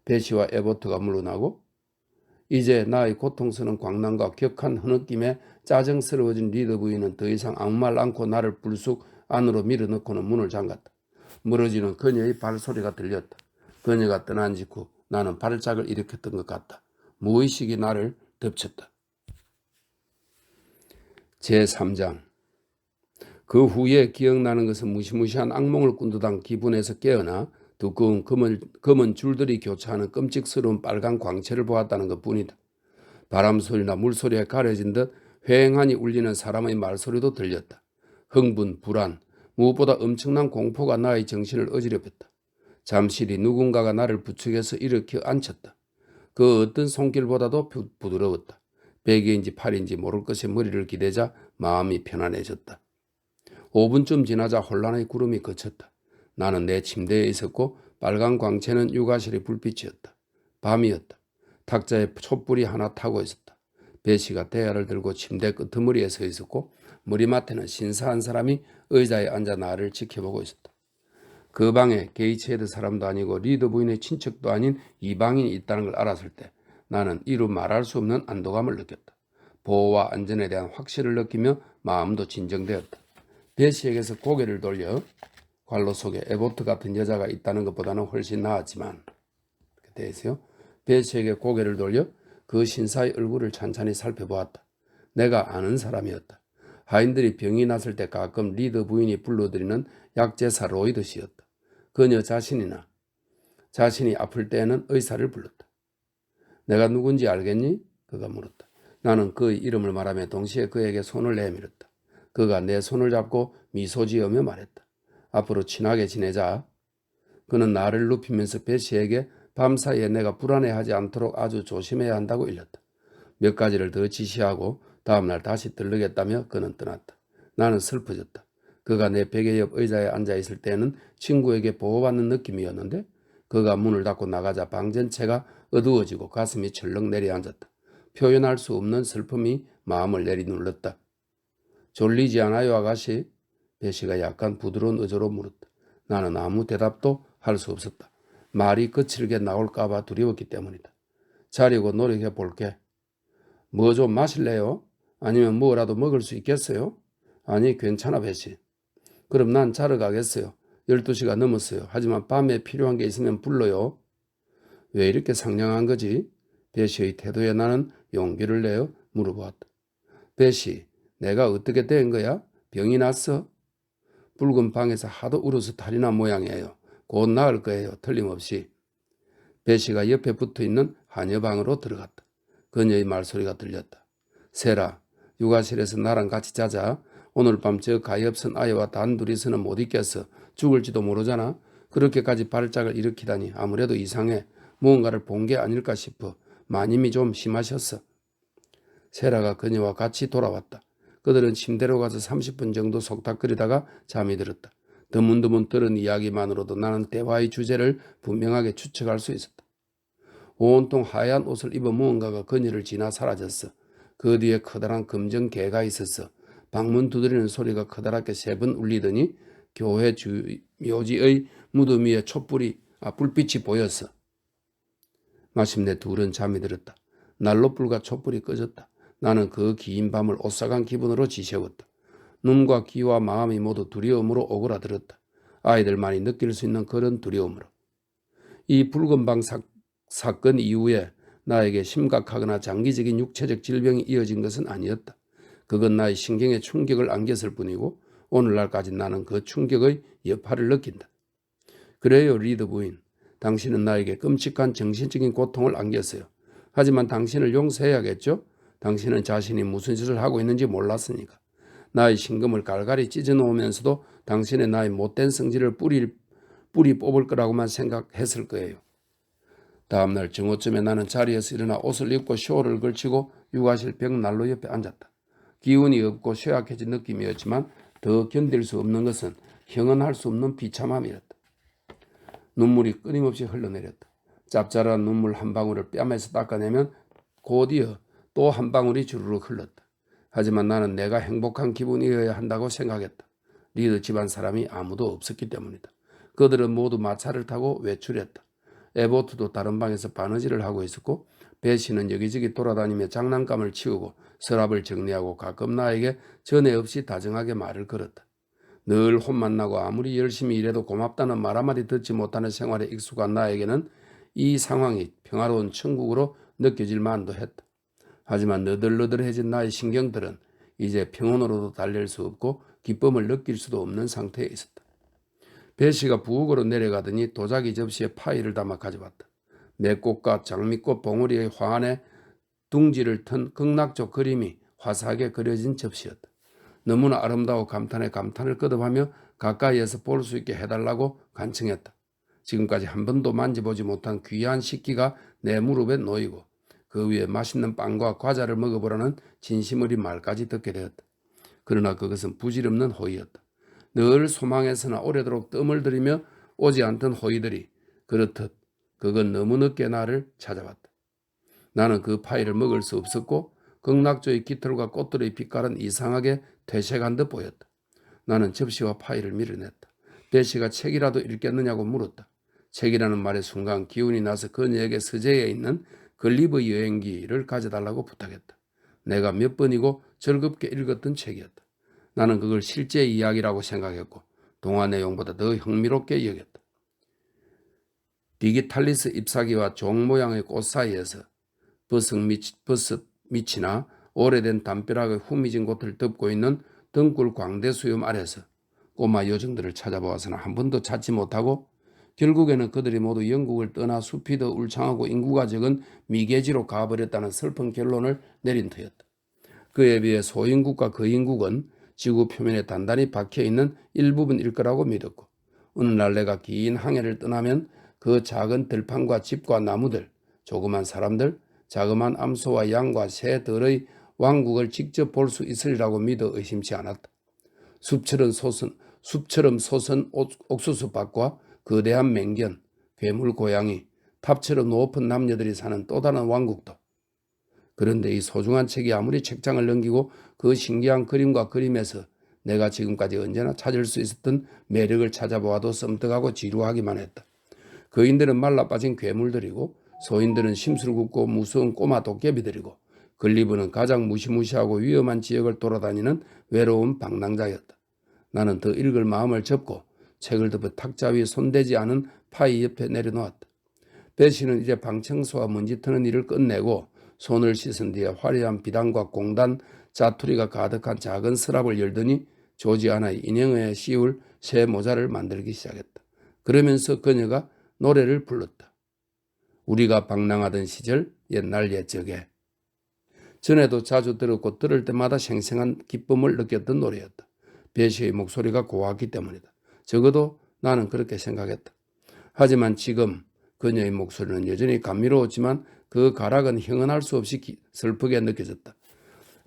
Speaker 1: 베시와 에보트가 물러나고 이제 나의 고통스러운 광란과 격한 흐느낌에 짜증스러워진 리더 부인은 더 이상 아무 말 않고 나를 불쑥 안으로 밀어넣고는 문을 잠갔다. 멀어지는 그녀의 발소리가 들렸다. 그녀가 떠난 직후 나는 발작을 일으켰던 것 같다. 무의식이 나를 덮쳤다. 제3장. 그 후에 기억나는 것은 무시무시한 악몽을 꾼 듯한 기분에서 깨어나 두꺼운 검은 줄들이 교차하는 끔찍스러운 빨간 광채를 보았다는 것뿐이다. 바람소리나 물소리에 가려진 듯 휑하니 울리는 사람의 말소리도 들렸다. 흥분, 불안, 무엇보다 엄청난 공포가 나의 정신을 어지럽혔다. 잠시 누군가가 나를 부축해서 일으켜 앉혔다. 그 어떤 손길보다도 부드러웠다. 베개인지 팔인지 모를 것에 머리를 기대자 마음이 편안해졌다. 5분쯤 지나자 혼란의 구름이 그쳤다. 나는 내 침대에 있었고 빨간 광채는 육아실의 불빛이었다. 밤이었다. 탁자에 촛불이 하나 타고 있었다. 베시가 대야를 들고 침대 끄트머리에 서 있었고 머리맡에는 신사한 사람이 의자에 앉아 나를 지켜보고 있었다. 그 방에 게이츠헤드 사람도 아니고 리더 부인의 친척도 아닌 이방인이 있다는 걸 알았을 때 나는 이루 말할 수 없는 안도감을 느꼈다. 보호와 안전에 대한 확신을 느끼며 마음도 진정되었다. 베시에게서 고개를 돌려 관로 속에 에보트 같은 여자가 있다는 것보다는 훨씬 나았지만 대해서요. 베시에게 고개를 돌려 그 신사의 얼굴을 찬찬히 살펴보았다. 내가 아는 사람이었다. 하인들이 병이 났을 때 가끔 리더 부인이 불러들이는 약제사 로이드 씨였다. 그녀 자신이 아플 때에는 의사를 불렀다. 내가 누군지 알겠니? 그가 물었다. 나는 그의 이름을 말하며 동시에 그에게 손을 내밀었다. 그가 내 손을 잡고 미소 지으며 말했다. 앞으로 친하게 지내자. 그는 나를 눕히면서 베시에게 밤사이에 내가 불안해하지 않도록 아주 조심해야 한다고 일렀다. 몇 가지를 더 지시하고 다음날 다시 들르겠다며 그는 떠났다. 나는 슬퍼졌다. 그가 내 베개 옆 의자에 앉아있을 때는 친구에게 보호받는 느낌이었는데 그가 문을 닫고 나가자 방 전체가 어두워지고 가슴이 철렁 내려앉았다. 표현할 수 없는 슬픔이 마음을 내리눌렀다. 졸리지 않아요, 아가씨? 베시가 약간 부드러운 어조로 물었다. 나는 아무 대답도 할 수 없었다. 말이 거칠게 나올까봐 두려웠기 때문이다. 자려고 노력해 볼게. 뭐 좀 마실래요? 아니면 뭐라도 먹을 수 있겠어요? 아니, 괜찮아, 베시. 그럼 난 자러 가겠어요. 12시가 넘었어요. 하지만 밤에 필요한 게 있으면 불러요. 왜 이렇게 상냥한 거지? 베시의 태도에 나는 용기를 내어 물어보았다. 베시, 내가 어떻게 된 거야? 병이 났어? 붉은 방에서 하도 울어서 탈이 난 모양이에요. 곧 나을 거예요. 틀림없이. 베시가 옆에 붙어있는 하녀방으로 들어갔다. 그녀의 말소리가 들렸다. 세라, 육아실에서 나랑 같이 자자. 오늘 밤 저 가엾은 아이와 단둘이서는 못 있겠어. 죽을지도 모르잖아. 그렇게까지 발작을 일으키다니 아무래도 이상해. 무언가를 본 게 아닐까 싶어. 마님이 좀 심하셨어. 세라가 그녀와 같이 돌아왔다. 그들은 침대로 가서 30분 정도 속닥거리다가 잠이 들었다. 드문드문 들은 이야기만으로도 나는 대화의 주제를 분명하게 추측할 수 있었다. 온통 하얀 옷을 입은 무언가가 그녀를 지나 사라졌어. 그 뒤에 커다란 검정 개가 있었어. 방문 두드리는 소리가 커다랗게 3번 울리더니 교회 묘지의 무덤 위에 불빛이 보였어. 마침내 둘은 잠이 들었다. 난로불과 촛불이 꺼졌다. 나는 그 긴 밤을 오싹한 기분으로 지새웠다. 눈과 귀와 마음이 모두 두려움으로 오그라들었다. 아이들만이 느낄 수 있는 그런 두려움으로. 이 붉은 방 사건 이후에 나에게 심각하거나 장기적인 육체적 질병이 이어진 것은 아니었다. 그건 나의 신경에 충격을 안겼을 뿐이고 오늘날까지 나는 그 충격의 여파를 느낀다. 그래요, 리더 부인. 당신은 나에게 끔찍한 정신적인 고통을 안겼어요. 하지만 당신을 용서해야겠죠? 당신은 자신이 무슨 짓을 하고 있는지 몰랐으니까. 나의 신금을 갈갈이 찢어놓으면서도 당신의 나의 못된 성질을 뿌리 뽑을 거라고만 생각했을 거예요. 다음날 정오쯤에 나는 자리에서 일어나 옷을 입고 쇼를 걸치고 육아실 벽난로 옆에 앉았다. 기운이 없고 쇠약해진 느낌이었지만 더 견딜 수 없는 것은 형언할 수 없는 비참함이었다. 눈물이 끊임없이 흘러내렸다. 짭짤한 눈물 한 방울을 뺨에서 닦아내면 곧이어 또 한 방울이 주르륵 흘렀다. 하지만 나는 내가 행복한 기분이어야 한다고 생각했다. 리더 집안 사람이 아무도 없었기 때문이다. 그들은 모두 마차를 타고 외출했다. 에보트도 다른 방에서 바느질을 하고 있었고 베시는 여기저기 돌아다니며 장난감을 치우고 서랍을 정리하고 가끔 나에게 전에 없이 다정하게 말을 걸었다. 늘 혼만 나고 아무리 열심히 일해도 고맙다는 말 한마디 듣지 못하는 생활에 익숙한 나에게는 이 상황이 평화로운 천국으로 느껴질 만도 했다. 하지만 너덜너덜해진 나의 신경들은 이제 평온으로도 달랠 수 없고 기쁨을 느낄 수도 없는 상태에 있었다. 베시가 부엌으로 내려가더니 도자기 접시에 파이를 담아 가져왔다. 매꽃과 장미꽃 봉우리의 화환에 둥지를 튼 극락적 그림이 화사하게 그려진 접시였다. 너무나 아름다워 감탄에 감탄을 거듭하며 가까이에서 볼 수 있게 해달라고 간청했다. 지금까지 한 번도 만져보지 못한 귀한 식기가 내 무릎에 놓이고 그 위에 맛있는 빵과 과자를 먹어보라는 진심 어린 말까지 듣게 되었다. 그러나 그것은 부질없는 호의였다. 늘 소망에서나 오래도록 뜸을 들이며 오지 않던 호의들이 그렇듯 그건 너무 늦게 나를 찾아왔다. 나는 그 파이를 먹을 수 없었고 극락조의 깃털과 꽃들의 빛깔은 이상하게 퇴색한 듯 보였다. 나는 접시와 파이를 밀어냈다. 배씨가 책이라도 읽겠느냐고 물었다. 책이라는 말의 순간 기운이 나서 그녀에게 서재에 있는 글리버 여행기를 가져달라고 부탁했다. 내가 몇 번이고 즐겁게 읽었던 책이었다. 나는 그걸 실제 이야기라고 생각했고 동화 내용보다 더 흥미롭게 여겼다. 디기탈리스 잎사귀와 종 모양의 꽃 사이에서 버섯 밑이나 오래된 담벼락의 후미진 곳을 덮고 있는 등굴 광대 수염 아래서 꼬마 요정들을 찾아보아서는 한 번도 찾지 못하고 결국에는 그들이 모두 영국을 떠나 숲이 더 울창하고 인구가 적은 미개지로 가버렸다는 슬픈 결론을 내린 터였다. 그에 비해 소인국과 거인국은 지구 표면에 단단히 박혀있는 일부분일 거라고 믿었고 어느 날 내가 긴 항해를 떠나면 그 작은 들판과 집과 나무들, 조그만 사람들, 자그마한 암소와 양과 새들의 왕국을 직접 볼 수 있으리라고 믿어 의심치 않았다. 숲처럼 솟은 옥수수밭과 거대한 맹견, 괴물 고양이, 탑처럼 높은 남녀들이 사는 또 다른 왕국도. 그런데 이 소중한 책이 아무리 책장을 넘기고 그 신기한 그림과 그림에서 내가 지금까지 언제나 찾을 수 있었던 매력을 찾아보아도 썸뜩하고 지루하기만 했다. 거인들은 말라빠진 괴물들이고 소인들은 심술궂고 무서운 꼬마 도깨비들이고 글리브는 가장 무시무시하고 위험한 지역을 돌아다니는 외로운 방랑자였다. 나는 더 읽을 마음을 접고 책을 덮어 탁자 위에 손대지 않은 파이 옆에 내려놓았다. 배씨는 이제 방청소와 먼지 트는 일을 끝내고 손을 씻은 뒤에 화려한 비단과 공단, 자투리가 가득한 작은 서랍을 열더니 조지아나의 인형에 씌울 새 모자를 만들기 시작했다. 그러면서 그녀가 노래를 불렀다. 우리가 방랑하던 시절 옛날 옛적에. 전에도 자주 들었고 들을 때마다 생생한 기쁨을 느꼈던 노래였다. 배씨의 목소리가 고왔기 때문이다. 적어도 나는 그렇게 생각했다. 하지만 지금 그녀의 목소리는 여전히 감미로웠지만 그 가락은 형언할 수 없이 슬프게 느껴졌다.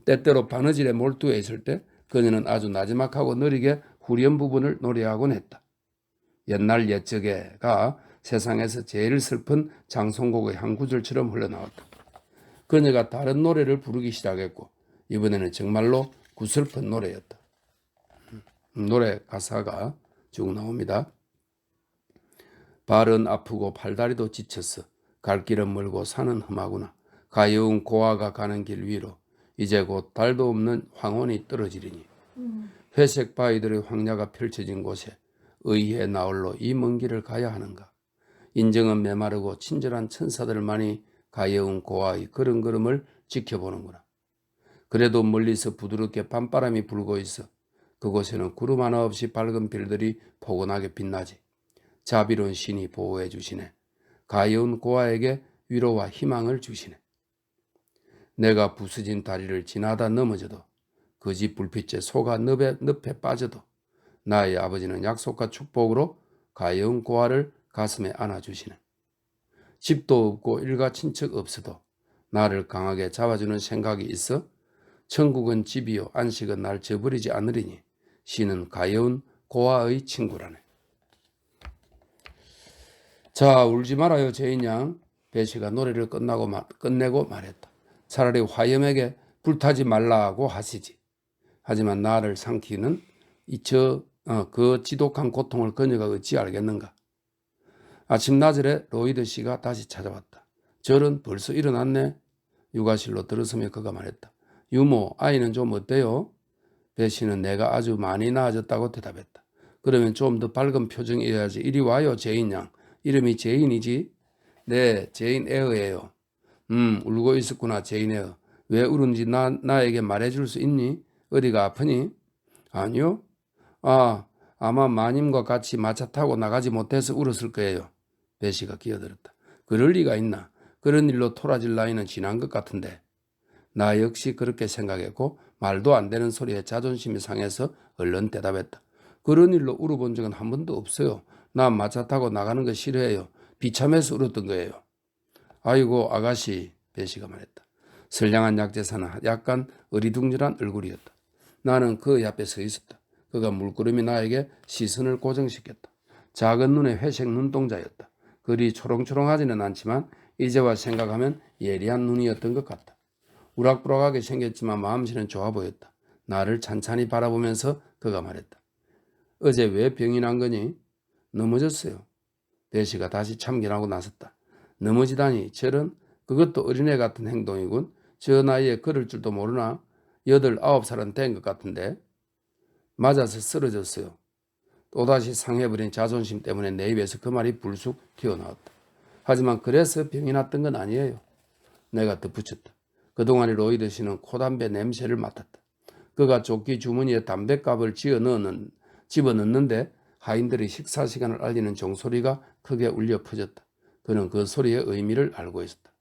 Speaker 1: 때때로 바느질에 몰두해 있을 때 그녀는 아주 나지막하고 느리게 후렴 부분을 노래하곤 했다. 옛날 옛적에가 세상에서 제일 슬픈 장송곡의 한 구절처럼 흘러나왔다. 그녀가 다른 노래를 부르기 시작했고 이번에는 정말로 구슬픈 노래였다. 노래 가사가 쭉 나옵니다. 발은 아프고 팔다리도 지쳤어. 갈 길은 멀고 산은 험하구나. 가여운 고아가 가는 길 위로 이제 곧 달도 없는 황혼이 떨어지리니. 회색 바위들의 황야가 펼쳐진 곳에 의의 나홀로 이 먼 길을 가야 하는가. 인정은 메마르고 친절한 천사들만이 가여운 고아의 걸음걸음을 지켜보는구나. 그래도 멀리서 부드럽게 밤바람이 불고 있어 그곳에는 구름 하나 없이 밝은 별들이 포근하게 빛나지. 자비로운 신이 보호해 주시네. 가여운 고아에게 위로와 희망을 주시네. 내가 부서진 다리를 지나다 넘어져도 그 집 불빛에 속아 늪에 빠져도 나의 아버지는 약속과 축복으로 가여운 고아를 가슴에 안아주시네. 집도 없고 일가 친척 없어도 나를 강하게 잡아주는 생각이 있어 천국은 집이요 안식은 날 저버리지 않으리니 신은 가여운 고아의 친구라네. 자, 울지 말아요 제인양. 배씨가 노래를 끝내고 말했다. 차라리 화염에게 불타지 말라고 하시지. 하지만 나를 삼키는 그 지독한 고통을 그녀가 어찌 알겠는가. 아침 나절에 로이드 씨가 다시 찾아왔다. 절은 벌써 일어났네. 육아실로 들어서며 그가 말했다. 유모, 아이는 좀 어때요? 배씨는 내가 아주 많이 나아졌다고 대답했다. 그러면 좀 더 밝은 표정이어야지. 이리 와요 제인양. 이름이 제인이지? 네, 제인 에어예요. 울고 있었구나 제인 에어. 왜 울은지 나에게 말해줄 수 있니? 어디가 아프니? 아니요. 아마 마님과 같이 마차 타고 나가지 못해서 울었을 거예요. 배씨가 끼어들었다. 그럴 리가 있나? 그런 일로 토라질 나이는 지난 것 같은데. 나 역시 그렇게 생각했고 말도 안 되는 소리에 자존심이 상해서 얼른 대답했다. 그런 일로 울어본 적은 한 번도 없어요. 나 마차 타고 나가는 거 싫어해요. 비참해서 울었던 거예요. 아이고 아가씨, 배씨가 말했다. 선량한 약재사는 약간 어리둥절한 얼굴이었다. 나는 그 옆에 서 있었다. 그가 물끄러미 나에게 시선을 고정시켰다. 작은 눈에 회색 눈동자였다. 그리 초롱초롱하지는 않지만 이제와 생각하면 예리한 눈이었던 것 같다. 우락부락하게 생겼지만 마음씨는 좋아 보였다. 나를 찬찬히 바라보면서 그가 말했다. 어제 왜 병이 난 거니? 넘어졌어요. 배시가 다시 참견하고 나섰다. 넘어지다니 저런 그것도 어린애 같은 행동이군. 저 나이에 걸을 줄도 모르나? 8, 9살은 된 것 같은데. 맞아서 쓰러졌어요. 또다시 상해버린 자존심 때문에 내 입에서 그 말이 불쑥 튀어나왔다. 하지만 그래서 병이 났던 건 아니에요. 내가 덧붙였다. 그동안 로이드 씨는 코담배 냄새를 맡았다. 그가 조끼 주머니에 담뱃갑을 집어넣는데 하인들이 식사 시간을 알리는 종소리가 크게 울려 퍼졌다. 그는 그 소리의 의미를 알고 있었다.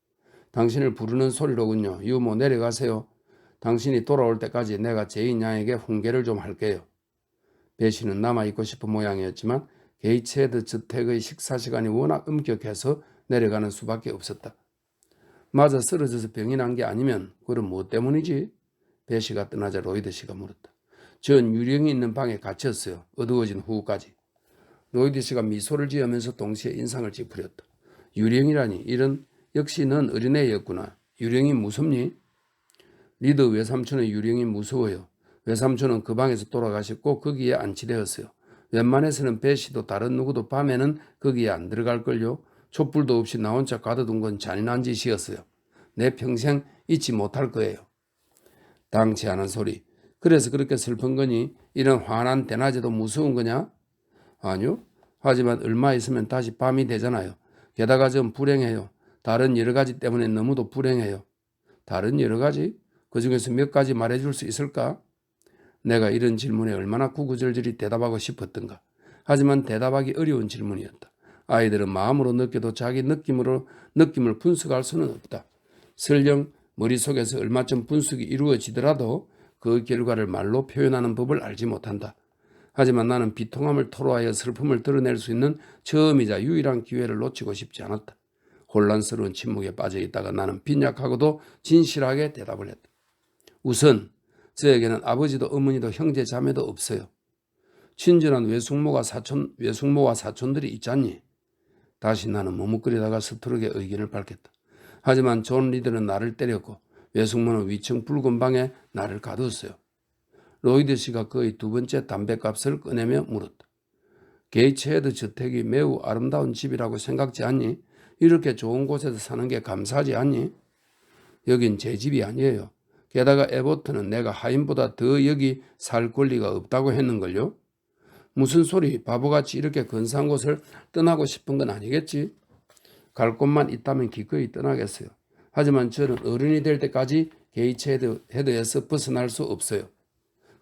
Speaker 1: 당신을 부르는 소리로군요. 유모 내려가세요. 당신이 돌아올 때까지 내가 제인 양에게 훈계를 좀 할게요. 배시는 남아있고 싶은 모양이었지만 게이츠헤드 저택의 식사 시간이 워낙 엄격해서 내려가는 수밖에 없었다. 맞아 쓰러져서 병이 난 게 아니면 그럼 뭐 때문이지? 배시가 떠나자 로이드 씨가 물었다. 전 유령이 있는 방에 갇혔어요. 어두워진 후까지. 로이드 씨가 미소를 지으면서 동시에 인상을 찌푸렸다. 유령이라니 이런 역시 넌 어린애였구나. 유령이 무섭니? 리더 외삼촌의 유령이 무서워요. 외삼촌은 그 방에서 돌아가셨고 거기에 안치되었어요. 웬만해서는 배시도 다른 누구도 밤에는 거기에 안 들어갈걸요. 촛불도 없이 나 혼자 가둬둔 건 잔인한 짓이었어요. 내 평생 잊지 못할 거예요. 당치 않은 소리. 그래서 그렇게 슬픈 거니? 이런 환한 대낮에도 무서운 거냐? 아니요. 하지만 얼마 있으면 다시 밤이 되잖아요. 게다가 좀 불행해요. 다른 여러 가지 때문에 너무도 불행해요. 다른 여러 가지? 그중에서 몇 가지 말해줄 수 있을까? 내가 이런 질문에 얼마나 구구절절히 대답하고 싶었던가. 하지만 대답하기 어려운 질문이었다. 아이들은 마음으로 느껴도 자기 느낌을 분석할 수는 없다. 설령 머릿속에서 얼마쯤 분석이 이루어지더라도 그 결과를 말로 표현하는 법을 알지 못한다. 하지만 나는 비통함을 토로하여 슬픔을 드러낼 수 있는 처음이자 유일한 기회를 놓치고 싶지 않았다. 혼란스러운 침묵에 빠져 있다가 나는 빈약하고도 진실하게 대답을 했다. 우선 저에게는 아버지도 어머니도 형제 자매도 없어요. 친절한 외숙모와 사촌들이 있잖니. 다시 나는 머뭇거리다가 서투르게 의견을 밝혔다. 하지만 존 리드는 나를 때렸고 외숙모는 위층 붉은 방에 나를 가두었어요. 로이드 씨가 거의 2번째 담뱃값을 꺼내며 물었다. 게이츠헤드 저택이 매우 아름다운 집이라고 생각지 않니? 이렇게 좋은 곳에서 사는 게 감사하지 않니? 여긴 제 집이 아니에요. 게다가 에버턴은 내가 하인보다 더 여기 살 권리가 없다고 했는걸요. 무슨 소리, 바보같이 이렇게 근사한 곳을 떠나고 싶은 건 아니겠지? 갈 곳만 있다면 기꺼이 떠나겠어요. 하지만 저는 어른이 될 때까지 게이츠헤드에서 벗어날 수 없어요.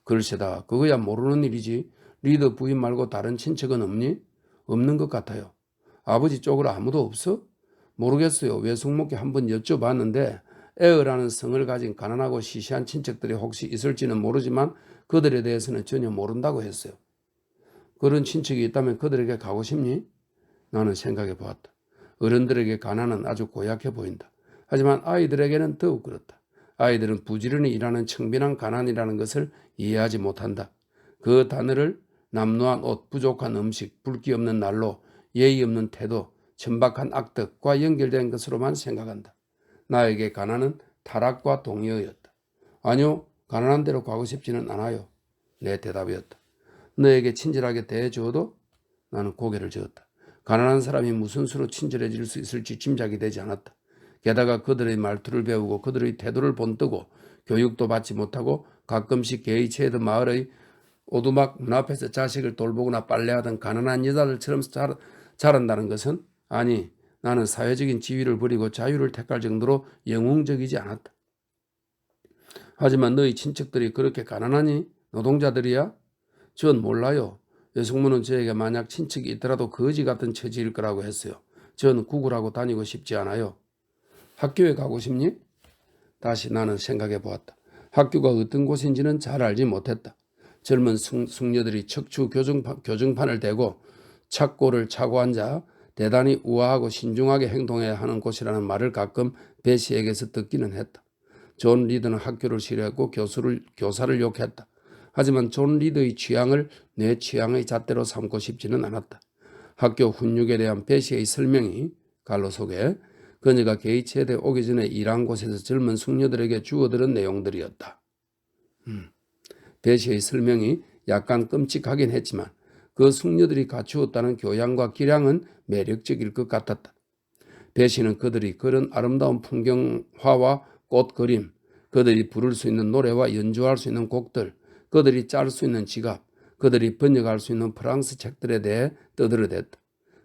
Speaker 1: 글쎄다, 그거야 모르는 일이지. 리더 부인 말고 다른 친척은 없니? 없는 것 같아요. 아버지 쪽으로 아무도 없어? 모르겠어요. 외숙모께 한번 여쭤봤는데 에어라는 성을 가진 가난하고 시시한 친척들이 혹시 있을지는 모르지만 그들에 대해서는 전혀 모른다고 했어요. 그런 친척이 있다면 그들에게 가고 싶니? 나는 생각해 보았다. 어른들에게 가난은 아주 고약해 보인다. 하지만 아이들에게는 더욱 그렇다. 아이들은 부지런히 일하는 청빈한 가난이라는 것을 이해하지 못한다. 그 단어를 남루한 옷, 부족한 음식, 붉기 없는 난로, 예의 없는 태도, 천박한 악덕과 연결된 것으로만 생각한다. 나에게 가난은 타락과 동의어였다. 아니요, 가난한 대로 가고 싶지는 않아요. 내 대답이었다. 너에게 친절하게 대해주어도? 나는 고개를 저었다. 가난한 사람이 무슨 수로 친절해질 수 있을지 짐작이 되지 않았다. 게다가 그들의 말투를 배우고 그들의 태도를 본뜨고 교육도 받지 못하고 가끔씩 게이츠헤드 마을의 오두막 문 앞에서 자식을 돌보거나 빨래하던 가난한 여자들처럼 자란다는 것은 아니 나는 사회적인 지위를 버리고 자유를 택할 정도로 영웅적이지 않았다. 하지만 너희 친척들이 그렇게 가난하니? 노동자들이야? 전 몰라요. 외숙모는 저에게 만약 친척이 있더라도 거지 같은 처지일 거라고 했어요. 전 구글하고 다니고 싶지 않아요. 학교에 가고 싶니? 다시 나는 생각해 보았다. 학교가 어떤 곳인지는 잘 알지 못했다. 젊은 숙녀들이 척추 교정판을 대고 착고를 차고 앉아 대단히 우아하고 신중하게 행동해야 하는 곳이라는 말을 가끔 배시에게서 듣기는 했다. 존 리드는 학교를 싫어했고 교사를 욕했다. 하지만 존 리드의 취향을 내 취향의 잣대로 삼고 싶지는 않았다. 학교 훈육에 대한 배시의 설명이 갈로 속에 그녀가 게이츠헤드에 오기 전에 일한 곳에서 젊은 숙녀들에게 주워들은 내용들이었다. 배시의 설명이 약간 끔찍하긴 했지만 그 숙녀들이 갖추었다는 교양과 기량은 매력적일 것 같았다. 배시는 그들이 그런 아름다운 풍경화와 꽃 그림, 그들이 부를 수 있는 노래와 연주할 수 있는 곡들, 그들이 짤 수 있는 지갑, 그들이 번역할 수 있는 프랑스 책들에 대해 떠들어댔다.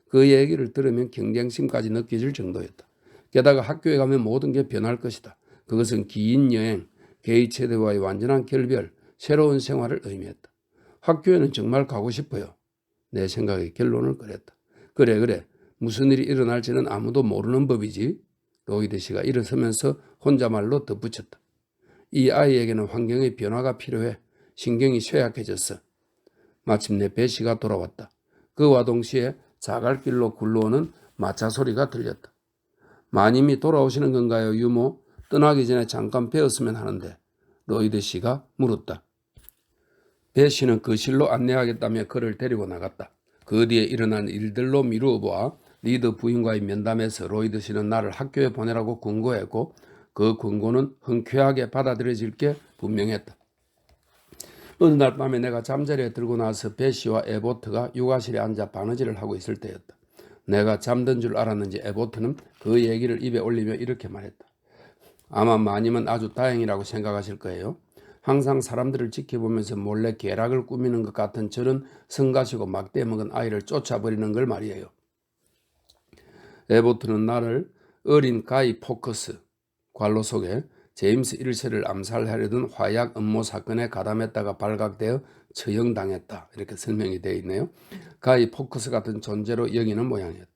Speaker 1: 그 얘기를 들으면 경쟁심까지 느껴질 정도였다. 게다가 학교에 가면 모든 게 변할 것이다. 그것은 긴 여행, 게이체들과의 완전한 결별, 새로운 생활을 의미했다. 학교에는 정말 가고 싶어요. 내 생각에 결론을 그랬다. 그래. 무슨 일이 일어날지는 아무도 모르는 법이지. 로이드 씨가 일어서면서 혼자말로 덧붙였다. 이 아이에게는 환경의 변화가 필요해. 신경이 쇠약해졌어. 마침내 배 씨가 돌아왔다. 그와 동시에 자갈길로 굴러오는 마차 소리가 들렸다. 마님이 돌아오시는 건가요, 유모? 떠나기 전에 잠깐 뵈었으면 하는데. 로이드 씨가 물었다. 배 씨는 거실로 안내하겠다며 그를 데리고 나갔다. 그 뒤에 일어난 일들로 미루어 보아 리드 부인과의 면담에서 로이드 씨는 나를 학교에 보내라고 권고했고 그 권고는 흔쾌하게 받아들여질 게 분명했다. 어느 날 밤에 내가 잠자리에 들고 나서 배 씨와 에보트가 육아실에 앉아 바느질을 하고 있을 때였다. 내가 잠든 줄 알았는지 에보트는 그 얘기를 입에 올리며 이렇게 말했다. 아마 마님은 아주 다행이라고 생각하실 거예요. 항상 사람들을 지켜보면서 몰래 계략을 꾸미는 것 같은 저런 성가시고 막대 먹은 아이를 쫓아버리는 걸 말이에요. 에보트는 나를 어린 가이 포커스 관로 속에 제임스 1세를 암살하려던 화약 음모 사건에 가담했다가 발각되어 처형당했다. 이렇게 설명이 되어 있네요. 가이 포커스 같은 존재로 여기는 모양이었다.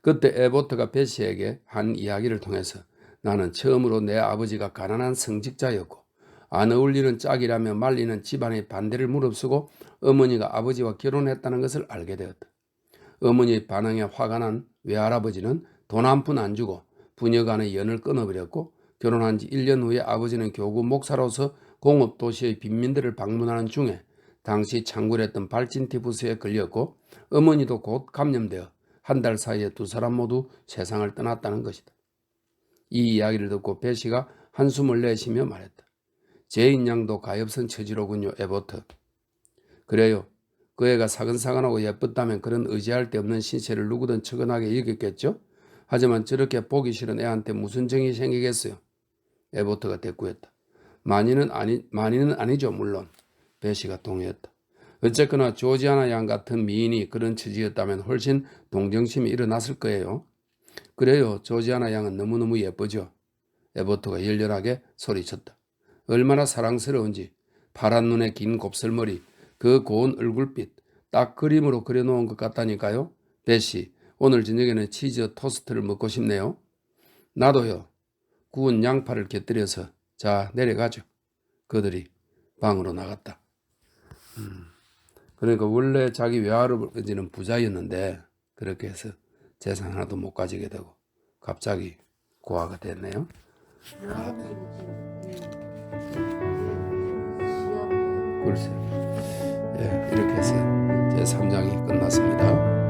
Speaker 1: 그때 에보트가 베시에게 한 이야기를 통해서 나는 처음으로 내 아버지가 가난한 성직자였고 안 어울리는 짝이라며 말리는 집안의 반대를 무릅쓰고 어머니가 아버지와 결혼했다는 것을 알게 되었다. 어머니의 반응에 화가 난 외할아버지는 돈 한 푼 안 주고 부녀간의 연을 끊어버렸고 결혼한 지 1년 후에 아버지는 교구 목사로서 공업도시의 빈민들을 방문하는 중에 당시 창궐했던 발진티푸스에 걸렸고 어머니도 곧 감염되어 한 달 사이에 두 사람 모두 세상을 떠났다는 것이다. 이 이야기를 듣고 배시가 한숨을 내쉬며 말했다. 제인 양도 가엾은 처지로군요, 에버트. 그래요. 그 애가 사근사근하고 예뻤다면 그런 의지할 데 없는 신세를 누구든 척은하게 여겼겠죠? 하지만 저렇게 보기 싫은 애한테 무슨 정이 생기겠어요? 에버트가 대꾸했다. 많이는 아니죠, 물론. 배시가 동의했다. 어쨌거나 조지아나 양 같은 미인이 그런 처지였다면 훨씬 동정심이 일어났을 거예요. 그래요. 조지아나 양은 너무너무 예쁘죠. 에버트가 열렬하게 소리쳤다. 얼마나 사랑스러운지 파란 눈에 긴 곱슬머리 그 고운 얼굴빛 딱 그림으로 그려놓은 것 같다니까요. 배시 오늘 저녁에는 치즈 토스트를 먹고 싶네요. 나도요. 구운 양파를 곁들여서 자 내려가죠. 그들이 방으로 나갔다. 그러니까 원래 자기 외할아버지는 부자였는데 그렇게 해서 재산 하나도 못 가지게 되고 갑자기 고아가 됐네요. 글쎄, 예, 이렇게 해서 제 3장이 끝났습니다.